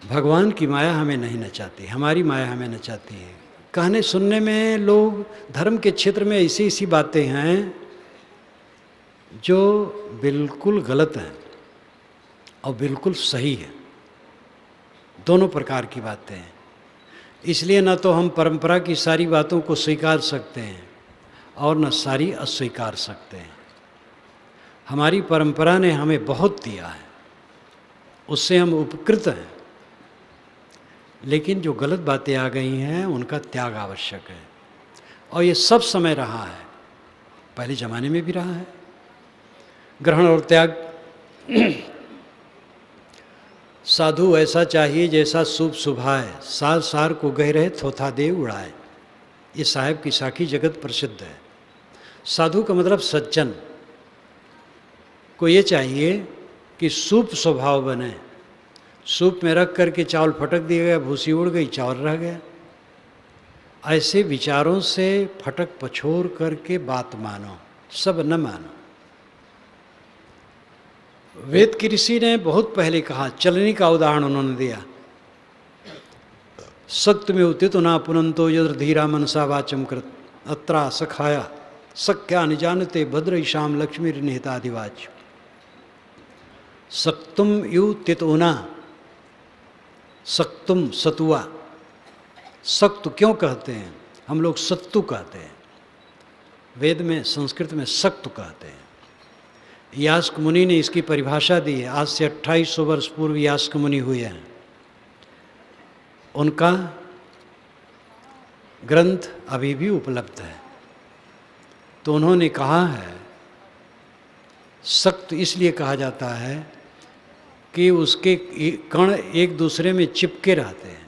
भगवान की माया हमें नहीं नचाती, हमारी माया हमें नचाती है। कहने सुनने में लोग धर्म के क्षेत्र में ऐसी ऐसी बातें हैं जो बिल्कुल गलत हैं और बिल्कुल सही है। दोनों प्रकार की बातें हैं। इसलिए न तो हम परंपरा की सारी बातों को स्वीकार सकते हैं और न सारी अस्वीकार सकते हैं। हमारी परंपरा ने हमें बहुत दिया है, उससे हम उपकृत हैं, लेकिन जो गलत बातें आ गई हैं उनका त्याग आवश्यक है। और ये सब समय रहा है, पहले ज़माने में भी रहा है। ग्रहण और त्याग। साधु ऐसा चाहिए जैसा शुभ सुभाए, सार सार को गह रहे थोथा दे उड़ाए। ये साहब की साखी जगत प्रसिद्ध है। साधु का मतलब सज्जन को ये चाहिए कि शुभ स्वभाव बने। सूप में रख करके चावल फटक दिया गया, भूसी उड़ गई, चावल रह गया। ऐसे विचारों से फटक पछोर करके बात मानो, सब न मानो। वेद की ऋषि ने बहुत पहले कहा, चलनी का उदाहरण उन्होंने दिया। सक्त में उदित ना पुनंतो यद्र धीरा मनसा वाचम कृत अत्रा सखाया सख्या निजानते भद्र ईशाम लक्ष्मी निहितादिवाच। सक्तुम यु तितोना, सक्तुम सतुआ। सक्त क्यों कहते हैं? हम लोग सत्तु कहते हैं, वेद में संस्कृत में सक्त कहते हैं। यास्क मुनि ने इसकी परिभाषा दी है। आज से 2800 वर्ष पूर्व यास्क मुनि हुए हैं। उनका ग्रंथ अभी भी उपलब्ध है। तो उन्होंने कहा है, सक्त इसलिए कहा जाता है कि उसके कण एक दूसरे में चिपके रहते हैं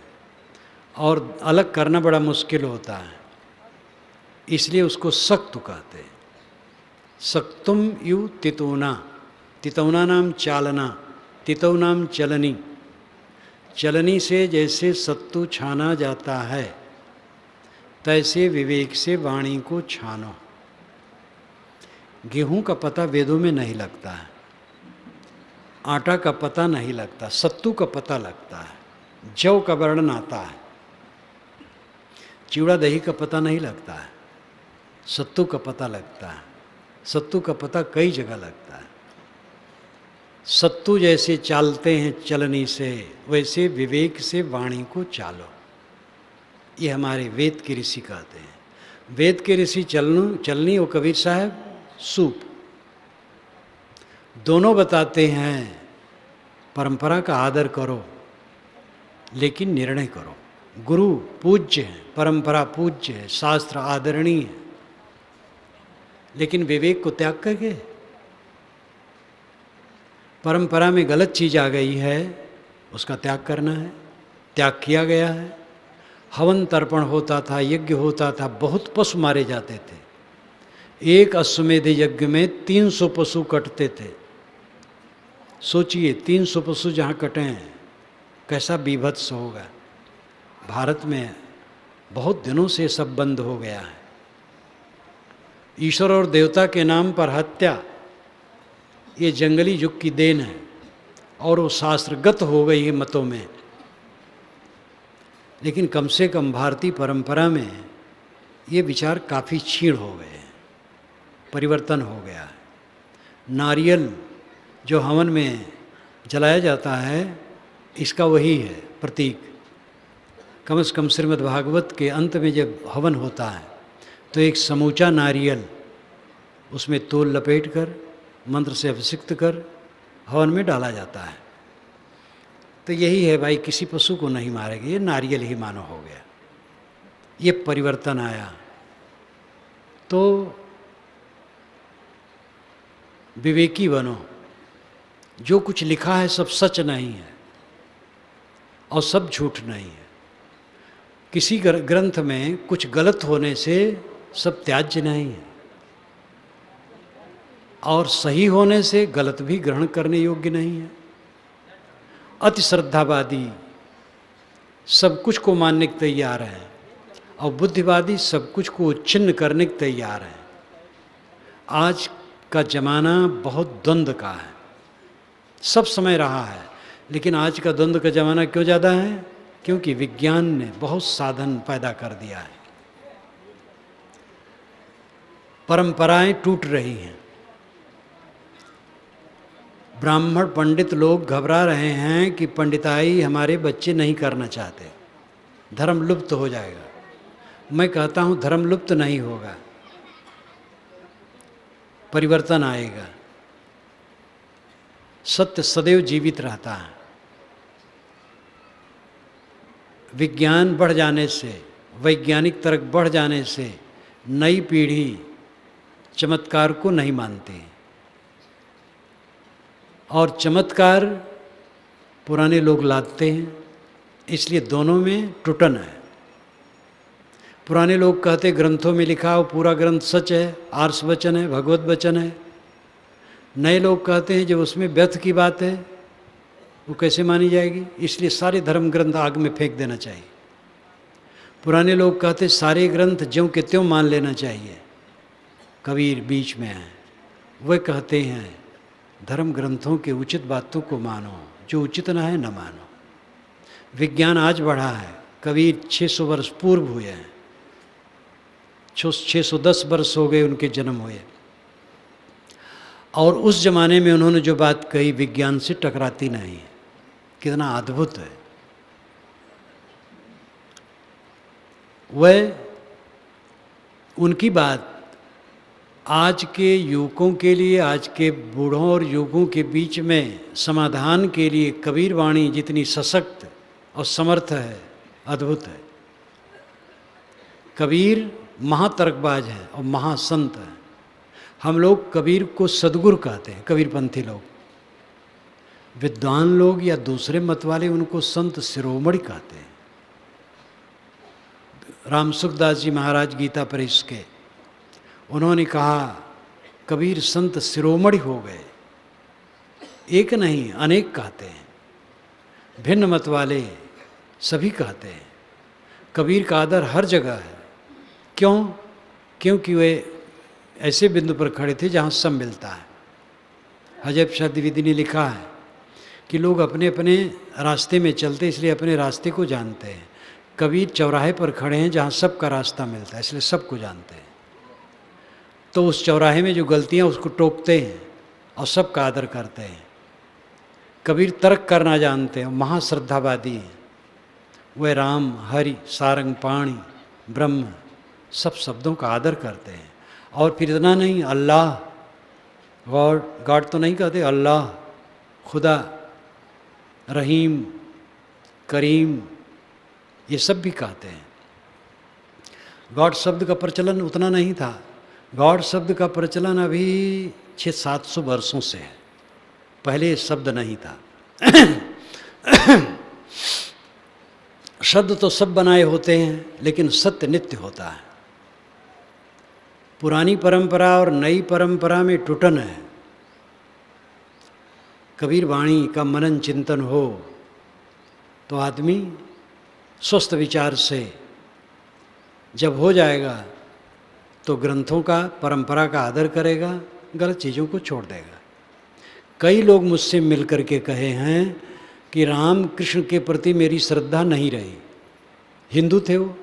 और अलग करना बड़ा मुश्किल होता है, इसलिए उसको सक्त कहते हैं। सक्तुम यु तितौना, तितौना नाम चालना, तितौ नाम चलनी। चलनी से जैसे सत्तू छाना जाता है, तैसे विवेक से वाणी को छानो। गेहूं का पता वेदों में नहीं लगता है, आटा का पता नहीं लगता, सत्तू का पता लगता है, जौ का वर्णन आता है। चिवड़ा दही का पता नहीं लगता है, सत्तू का पता लगता है। सत्तू का पता कई जगह लगता है। सत्तू जैसे चालते हैं चलनी से, वैसे विवेक से वाणी को चालो। ये हमारे वेद के ऋषि कहते हैं। वेद के ऋषि चलनी और कबीर साहब सूप, दोनों बताते हैं परंपरा का आदर करो, लेकिन निर्णय करो। गुरु पूज्य है, परंपरा पूज्य है, शास्त्र आदरणीय है, लेकिन विवेक को त्याग करके परंपरा में गलत चीज़ आ गई है, उसका त्याग करना है। त्याग किया गया है। हवन तर्पण होता था, यज्ञ होता था, बहुत पशु मारे जाते थे। एक अश्वमेध यज्ञ में 300 पशु कटते थे। सोचिए 300 पशु जहाँ कटे हैं, कैसा बीभत्स होगा। भारत में बहुत दिनों से सब बंद हो गया है। ईश्वर और देवता के नाम पर हत्या, ये जंगली युग की देन है और वो शास्त्रगत हो गई है मतों में। लेकिन कम से कम भारतीय परंपरा में ये विचार काफ़ी क्षीण हो गए हैं, परिवर्तन हो गया है। नारियल जो हवन में जलाया जाता है इसका वही है प्रतीक। कम से कम श्रीमद् भागवत के अंत में जब हवन होता है तो एक समूचा नारियल उसमें तोल लपेट कर मंत्र से अभिषिक्त कर हवन में डाला जाता है। तो यही है भाई, किसी पशु को नहीं मारेंगे, ये नारियल ही मानो हो गया। ये परिवर्तन आया तो विवेकी बनो। जो कुछ लिखा है सब सच नहीं है और सब झूठ नहीं है। किसी ग्रंथ में कुछ गलत होने से सब त्याज्य नहीं है और सही होने से गलत भी ग्रहण करने योग्य नहीं है। अति श्रद्धावादी सब कुछ को मानने के तैयार है और बुद्धिवादी सब कुछ को छिन्न करने के तैयार है। आज का जमाना बहुत द्वंद्व का है, सब समय रहा है, लेकिन आज का द्वंद्व का जमाना क्यों ज़्यादा है? क्योंकि विज्ञान ने बहुत साधन पैदा कर दिया है। परंपराएं टूट रही हैं। ब्राह्मण पंडित लोग घबरा रहे हैं कि पंडिताई हमारे बच्चे नहीं करना चाहते, धर्म लुप्त हो जाएगा। मैं कहता हूँ धर्म लुप्त नहीं होगा, परिवर्तन आएगा। सत्य सदैव जीवित रहता है। विज्ञान बढ़ जाने से, वैज्ञानिक तर्क बढ़ जाने से नई पीढ़ी चमत्कार को नहीं मानती और चमत्कार पुराने लोग लाते हैं, इसलिए दोनों में टुटन है। पुराने लोग कहते ग्रंथों में लिखा हो पूरा ग्रंथ सच है, आर्ष वचन है, भगवत वचन है। नए लोग कहते हैं जब उसमें व्यर्थ की बात है वो कैसे मानी जाएगी, इसलिए सारे धर्म ग्रंथ आग में फेंक देना चाहिए। पुराने लोग कहते सारे ग्रंथ ज्यों के त्यों मान लेना चाहिए। कबीर बीच में है, वह कहते हैं धर्म ग्रंथों के उचित बातों को मानो, जो उचित ना है न मानो। विज्ञान आज बढ़ा है, कबीर 600 वर्ष पूर्व हुए हैं, 610 वर्ष हो गए उनके जन्म हुए, और उस जमाने में उन्होंने जो बात कही विज्ञान से टकराती नहीं। कितना अद्भुत है। वह उनकी बात आज के युवकों के लिए, आज के बूढ़ों और युवकों के बीच में समाधान के लिए कबीर वाणी जितनी सशक्त और समर्थ है, अद्भुत है। कबीर महातर्कबाज है और महासंत है। हम लोग कबीर को सदगुरु कहते हैं, कबीरपंथी लोग। विद्वान लोग या दूसरे मत वाले उनको संत शिरोमणि कहते हैं। राम सुखदास जी महाराज गीता परिषद के, उन्होंने कहा कबीर संत शिरोमणि हो गए। एक नहीं अनेक कहते हैं, भिन्न मत वाले सभी कहते हैं। कबीर का आदर हर जगह है। क्यों? क्योंकि वे ऐसे बिंदु पर खड़े थे जहाँ सब मिलता है। हजरत शाह द्विवेदी ने लिखा है कि लोग अपने अपने रास्ते में चलते इसलिए अपने रास्ते को जानते हैं। कबीर चौराहे पर खड़े हैं जहाँ सबका रास्ता मिलता है, इसलिए सबको जानते हैं। तो उस चौराहे में जो गलतियाँ उसको टोकते हैं और सबका आदर करते हैं। कबीर तर्क करना जानते हैं, महाश्रद्धावादी हैं। वह राम, हरि, सारंग, पाणी, ब्रह्म सब शब्दों का आदर करते हैं। और फिर इतना नहीं, अल्लाह, गॉड तो नहीं कहते, अल्लाह, खुदा, रहीम, करीम, ये सब भी कहते हैं। गॉड शब्द का प्रचलन उतना नहीं था। गॉड शब्द का प्रचलन अभी 600-700 वर्षों से है, पहले ये शब्द नहीं था। शब्द तो सब बनाए होते हैं, लेकिन सत्य नित्य होता है। पुरानी परंपरा और नई परंपरा में टुटन है। कबीर वाणी का मनन चिंतन हो तो आदमी स्वस्थ विचार से जब हो जाएगा तो ग्रंथों का, परंपरा का आदर करेगा, गलत चीज़ों को छोड़ देगा। कई लोग मुझसे मिल कर के कहे हैं कि राम कृष्ण के प्रति मेरी श्रद्धा नहीं रही। हिंदू थे वो,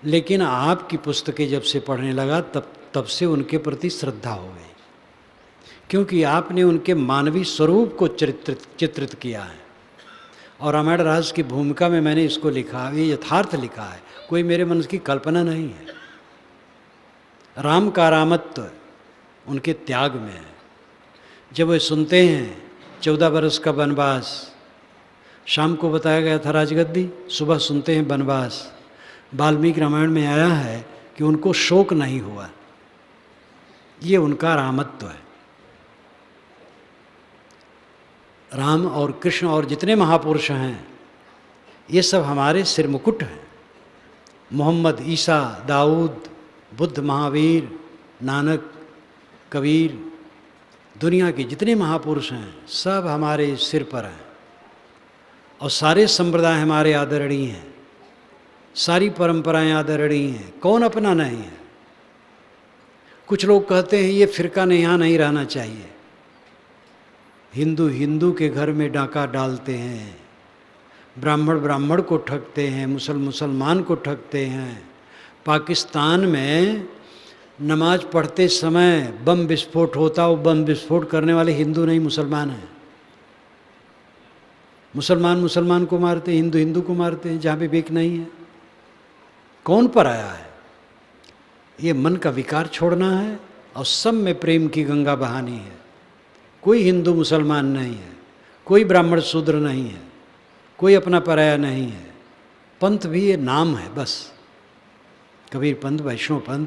लेकिन आपकी पुस्तकें जब से पढ़ने लगा तब से उनके प्रति श्रद्धा हो गई। क्योंकि आपने उनके मानवीय स्वरूप को चित्रित किया है। और रामायण रास की भूमिका में मैंने इसको लिखा, ये यथार्थ लिखा है, कोई मेरे मन की कल्पना नहीं है। राम का रामत्व उनके त्याग में है। जब वे सुनते हैं 14 बरस का वनवास, शाम को बताया गया था राजगद्दी, सुबह सुनते हैं वनवास। वाल्मीकि रामायण में आया है कि उनको शोक नहीं हुआ। ये उनका रामत्व है। राम और कृष्ण और जितने महापुरुष हैं, ये सब हमारे सिर मुकुट हैं। मोहम्मद, ईसा, दाऊद, बुद्ध, महावीर, नानक, कबीर, दुनिया के जितने महापुरुष हैं सब हमारे सिर पर हैं। और सारे संप्रदाय हमारे आदरणीय हैं, सारी परंपराएं आदरणीय हैं, कौन अपना नहीं है। कुछ लोग कहते हैं ये फिरका ने यहाँ नहीं रहना चाहिए। हिंदू हिंदू के घर में डाका डालते हैं, ब्राह्मण ब्राह्मण को ठगते हैं, मुसलमान को ठगते हैं। पाकिस्तान में नमाज पढ़ते समय बम विस्फोट होता, वो बम विस्फोट करने वाले हिंदू नहीं मुसलमान हैं। मुसलमान मुसलमान को मारते, हिंदू हिंदू को मारते हैं, जहाँ पे बेक नहीं है। कौन पर आया है? ये मन का विकार छोड़ना है और सब में प्रेम की गंगा बहानी है। कोई हिंदू मुसलमान नहीं है, कोई ब्राह्मण शूद्र नहीं है, कोई अपना पराया नहीं है। पंथ भी ये नाम है बस। कबीर पंथ, वैष्णव पंथ,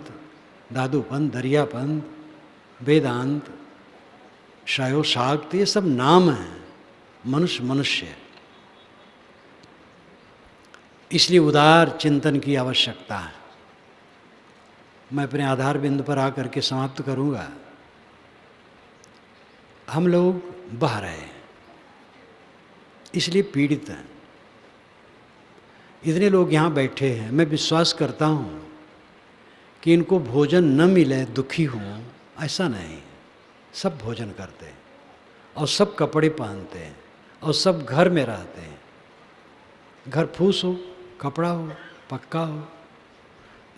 दादू पंथ, दरिया पंथ, वेदांत, शायो शाक्त, ये सब नाम हैं। मनुष्य मनुष्य है। इसलिए उदार चिंतन की आवश्यकता है। मैं अपने आधार बिंदु पर आकर के समाप्त करूंगा। हम लोग बह रहे हैं, इसलिए पीड़ित हैं। इतने लोग यहाँ बैठे हैं, मैं विश्वास करता हूँ कि इनको भोजन न मिले दुखी हों, ऐसा नहीं। सब भोजन करते हैं और सब कपड़े पहनते हैं और सब घर में रहते हैं। घर फूस हो, कपड़ा हो, पक्का हो,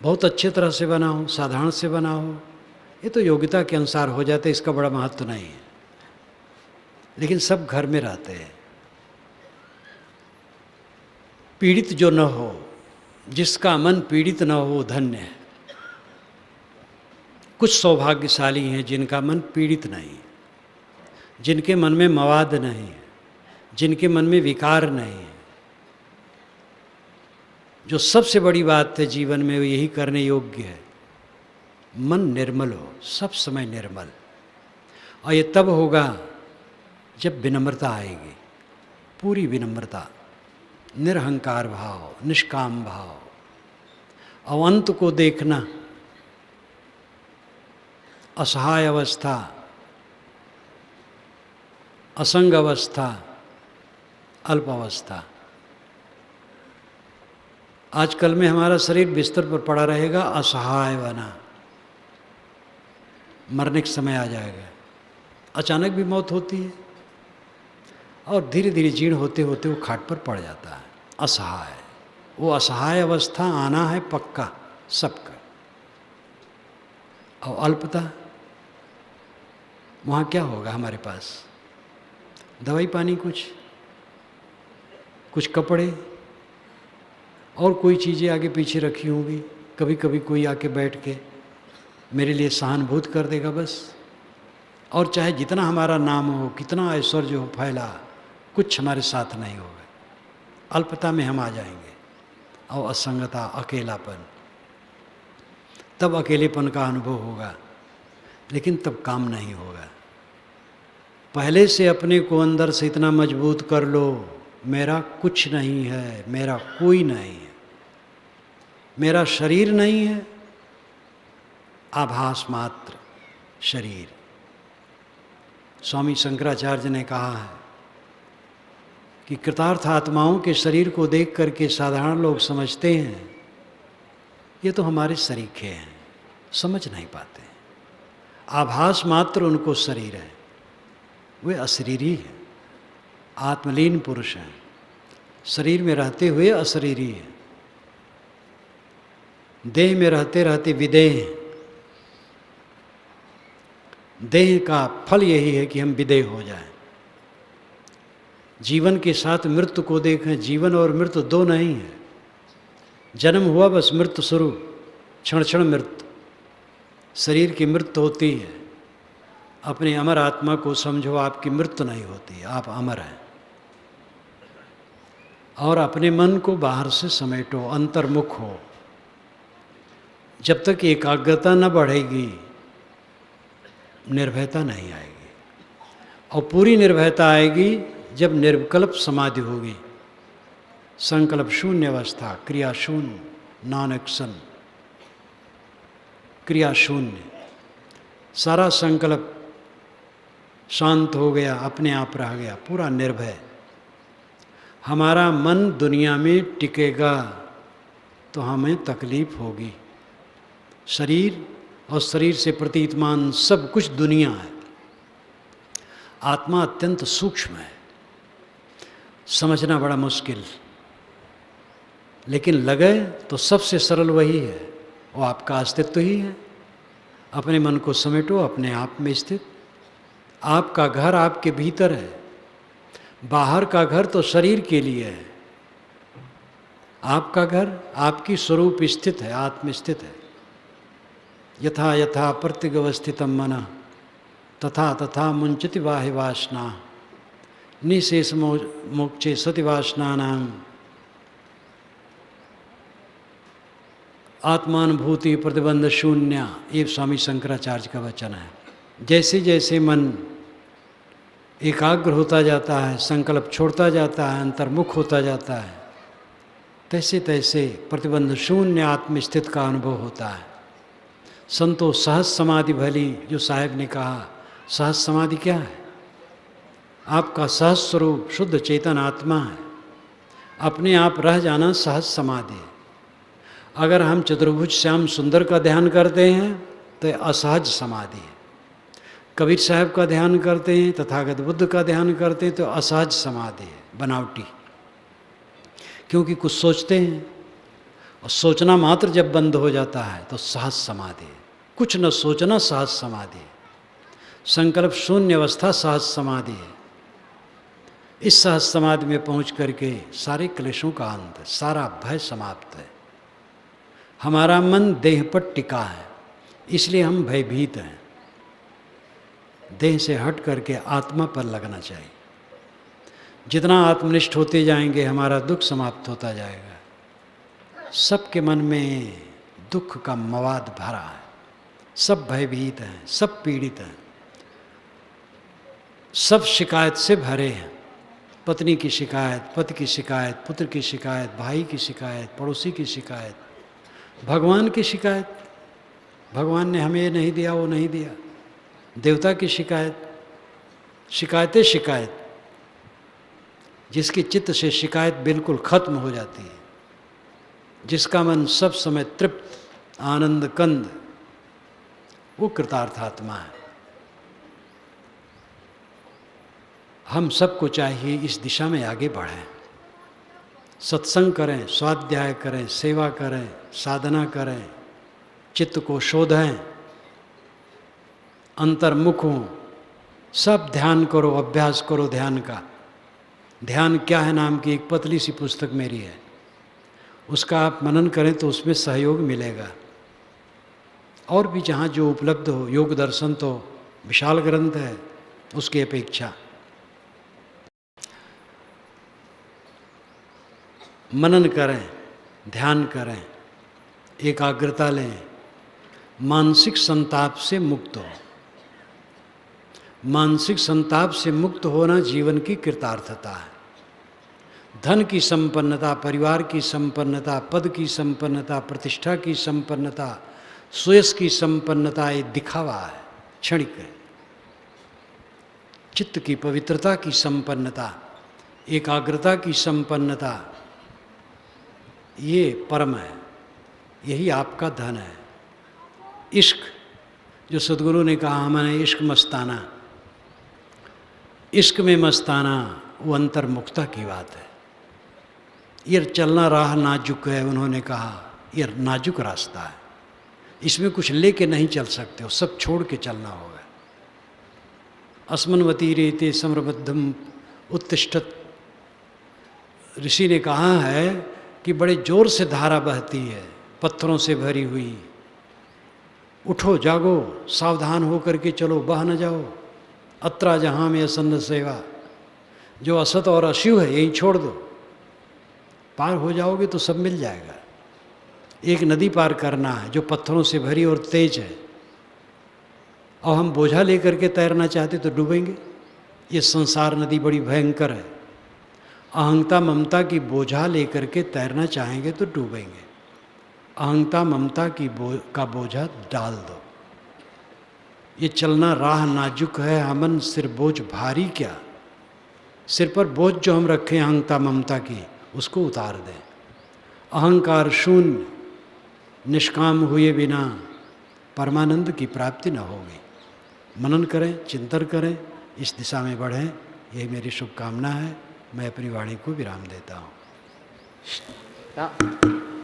बहुत अच्छे तरह से बना हो, साधारण से बना हो, ये तो योग्यता के अनुसार हो जाते, इसका बड़ा महत्व नहीं है। लेकिन सब घर में रहते हैं। पीड़ित जो न हो, जिसका मन पीड़ित न हो, धन्य है। कुछ सौभाग्यशाली हैं जिनका मन पीड़ित नहीं है, जिनके मन में मवाद नहीं है, जिनके मन में विकार नहीं है। जो सबसे बड़ी बात है जीवन में, वो यही करने योग्य है, मन निर्मल हो, सब समय निर्मल। और ये तब होगा जब विनम्रता आएगी, पूरी विनम्रता, निरहंकार भाव, निष्काम भाव, और अंत को देखना, असहाय अवस्था, असंग अवस्था, अल्प अवस्था। आजकल में हमारा शरीर बिस्तर पर पड़ा रहेगा, असहाय बना, मरने के समय आ जाएगा। अचानक भी मौत होती है और धीरे धीरे जीर्ण होते होते वो खाट पर पड़ जाता है, असहाय। वो असहाय अवस्था आना है पक्का सबका। और अल्पता, वहाँ क्या होगा हमारे पास? दवाई पानी, कुछ कपड़े और कोई चीज़ें आगे पीछे रखी होंगी। कभी कभी कोई आके बैठ के मेरे लिए सहानुभूत कर देगा बस। और चाहे जितना हमारा नाम हो, कितना ऐश्वर्य हो फैला, कुछ हमारे साथ नहीं होगा। अल्पता में हम आ जाएंगे और असंगता, अकेलापन, तब अकेलेपन का अनुभव होगा, लेकिन तब काम नहीं होगा। पहले से अपने को अंदर से इतना मजबूत कर लो, मेरा कुछ नहीं है, मेरा कोई नहीं है, मेरा शरीर नहीं है, आभास मात्र शरीर। स्वामी शंकराचार्य ने कहा है कि कृतार्थ आत्माओं के शरीर को देख करके साधारण लोग समझते हैं ये तो हमारे सरीखे हैं, समझ नहीं पाते। आभास मात्र उनको शरीर है, वे अशरीरी हैं, आत्मलीन पुरुष हैं, शरीर में रहते हुए अशरीरी हैं, देह में रहते रहते विदेह हैं। देह का फल यही है कि हम विदेह हो जाएं। जीवन के साथ मृत्यु को देखें। जीवन और मृत्यु दो नहीं है। जन्म हुआ बस मृत्यु शुरू, क्षण क्षण मृत्यु। शरीर की मृत्यु होती है। अपनी अमर आत्मा को समझो, आपकी मृत्यु नहीं होती, आप अमर हैं। और अपने मन को बाहर से समेटो, अंतर्मुख हो। जब तक एकाग्रता न बढ़ेगी निर्भयता नहीं आएगी। और पूरी निर्भयता आएगी जब निर्विकल्प समाधि होगी। संकल्प शून्य अवस्था, क्रिया शून्य, नॉन एक्शन, क्रिया शून्य। सारा संकल्प शांत हो गया, अपने आप रह गया, पूरा निर्भय। हमारा मन दुनिया में टिकेगा तो हमें तकलीफ होगी। शरीर और शरीर से प्रतीतमान सब कुछ दुनिया है। आत्मा अत्यंत सूक्ष्म है, समझना बड़ा मुश्किल। लेकिन लगे तो सबसे सरल वही है, वो आपका अस्तित्व ही है। अपने मन को समेटो, अपने आप में स्थित। आपका घर आपके भीतर है। बाहर का घर तो शरीर के लिए है। आपका घर आपकी स्वरूप स्थित है, आत्म स्थित है। यथा यथा प्रत्यवस्थितम मनः तथा तथा मुंचति वाहि वासना निशेष मोक्षे सति वासनानां आत्मानुभूति प्रतिबंध शून्य। ये स्वामी शंकराचार्य का वचन है। जैसे जैसे मन एकाग्र होता जाता है, संकल्प छोड़ता जाता है, अंतर्मुख होता जाता है, तैसे तैसे प्रतिबंध शून्य आत्मस्थित का अनुभव होता है। संतो सहज समाधि भली, जो साहेब ने कहा, सहज समाधि क्या है? आपका सहज स्वरूप शुद्ध चेतन आत्मा है। अपने आप रह जाना सहज समाधि है। अगर हम चतुर्भुज श्याम सुंदर का ध्यान करते हैं तो असहज समाधि है। कबीर साहब का ध्यान करते हैं, तथागत बुद्ध का ध्यान करते हैं तो असहज समाधि है, बनावटी। क्योंकि कुछ सोचते हैं और सोचना मात्र जब बंद हो जाता है तो सहज समाधि है। कुछ न सोचना सहज समाधि है। संकल्प शून्य अवस्था सहज समाधि है। इस सहज समाधि में पहुंच करके सारे क्लेशों का अंत है, सारा भय समाप्त है। हमारा मन देह पर टिका है, इसलिए हम भयभीत हैं। देह से हट करके आत्मा पर लगना चाहिए। जितना आत्मनिष्ठ होते जाएंगे हमारा दुख समाप्त होता जाएगा। सबके मन में दुख का मवाद भरा है, सब भयभीत हैं, सब पीड़ित हैं, सब शिकायत से भरे हैं। पत्नी की शिकायत, पति की शिकायत, पुत्र की शिकायत, भाई की शिकायत, पड़ोसी की शिकायत, भगवान की शिकायत, भगवान ने हमें ये नहीं दिया, वो नहीं दिया। देवता की शिकायत, शिकायतें शिकायत। जिसकी चित्त से शिकायत बिल्कुल खत्म हो जाती है, जिसका मन सब समय तृप्त, आनंद कंद, वो कृतार्थ आत्मा है। हम सबको चाहिए इस दिशा में आगे बढ़ें। सत्संग करें, स्वाध्याय करें, सेवा करें, साधना करें, चित्त को शोधें, अंतर्मुख हों, सब ध्यान करो, अभ्यास करो ध्यान का। ध्यान क्या है नाम की एक पतली सी पुस्तक मेरी है, उसका आप मनन करें तो उसमें सहयोग मिलेगा। और भी जहाँ जो उपलब्ध हो, योग दर्शन तो विशाल ग्रंथ है उसकी अपेक्षा। मनन करें, ध्यान करें, एकाग्रता लें, मानसिक संताप से मुक्त हो। मानसिक संताप से मुक्त होना जीवन की कृतार्थता है। धन की संपन्नता, परिवार की संपन्नता, पद की संपन्नता, प्रतिष्ठा की संपन्नता, सुयश की संपन्नता ये दिखावा है, क्षणिक है। चित्त की पवित्रता की संपन्नता, एकाग्रता की संपन्नता, ये परम है, यही आपका धन है। इश्क, जो सद्गुरु ने कहा हमारे इश्क मस्ताना, इश्क में मस्ताना वो अंतर्मुखता की बात है। ये चलना राह नाजुक है, उन्होंने कहा ये नाजुक रास्ता है, इसमें कुछ लेके नहीं चल सकते हो, सब छोड़ के चलना होगा। अस्मन्वती रेते समरबद्धम उत्तिष्ठत। ऋषि ने कहा है कि बड़े जोर से धारा बहती है, पत्थरों से भरी हुई। उठो, जागो, सावधान हो करके चलो, बह न जाओ। अत्रा जहाँ में असन्न सेवा, जो असत और अशिव है यही छोड़ दो, पार हो जाओगे तो सब मिल जाएगा। एक नदी पार करना है जो पत्थरों से भरी और तेज है, और हम बोझा लेकर के तैरना चाहते तो डूबेंगे। ये संसार नदी बड़ी भयंकर है। अहंता ममता की बोझा लेकर के तैरना चाहेंगे तो डूबेंगे। अहंता ममता की का बोझा डाल दो। ये चलना राह नाजुक है, हमन सिर बोझ भारी क्या। सिर पर बोझ जो हम रखें अहंता ममता की, उसको उतार दें। अहंकार शून्य निष्काम हुए बिना परमानंद की प्राप्ति न होगी। मनन करें, चिंतन करें, इस दिशा में बढ़ें, यही मेरी शुभकामना है। मैं अपनी वाणी को विराम देता हूँ।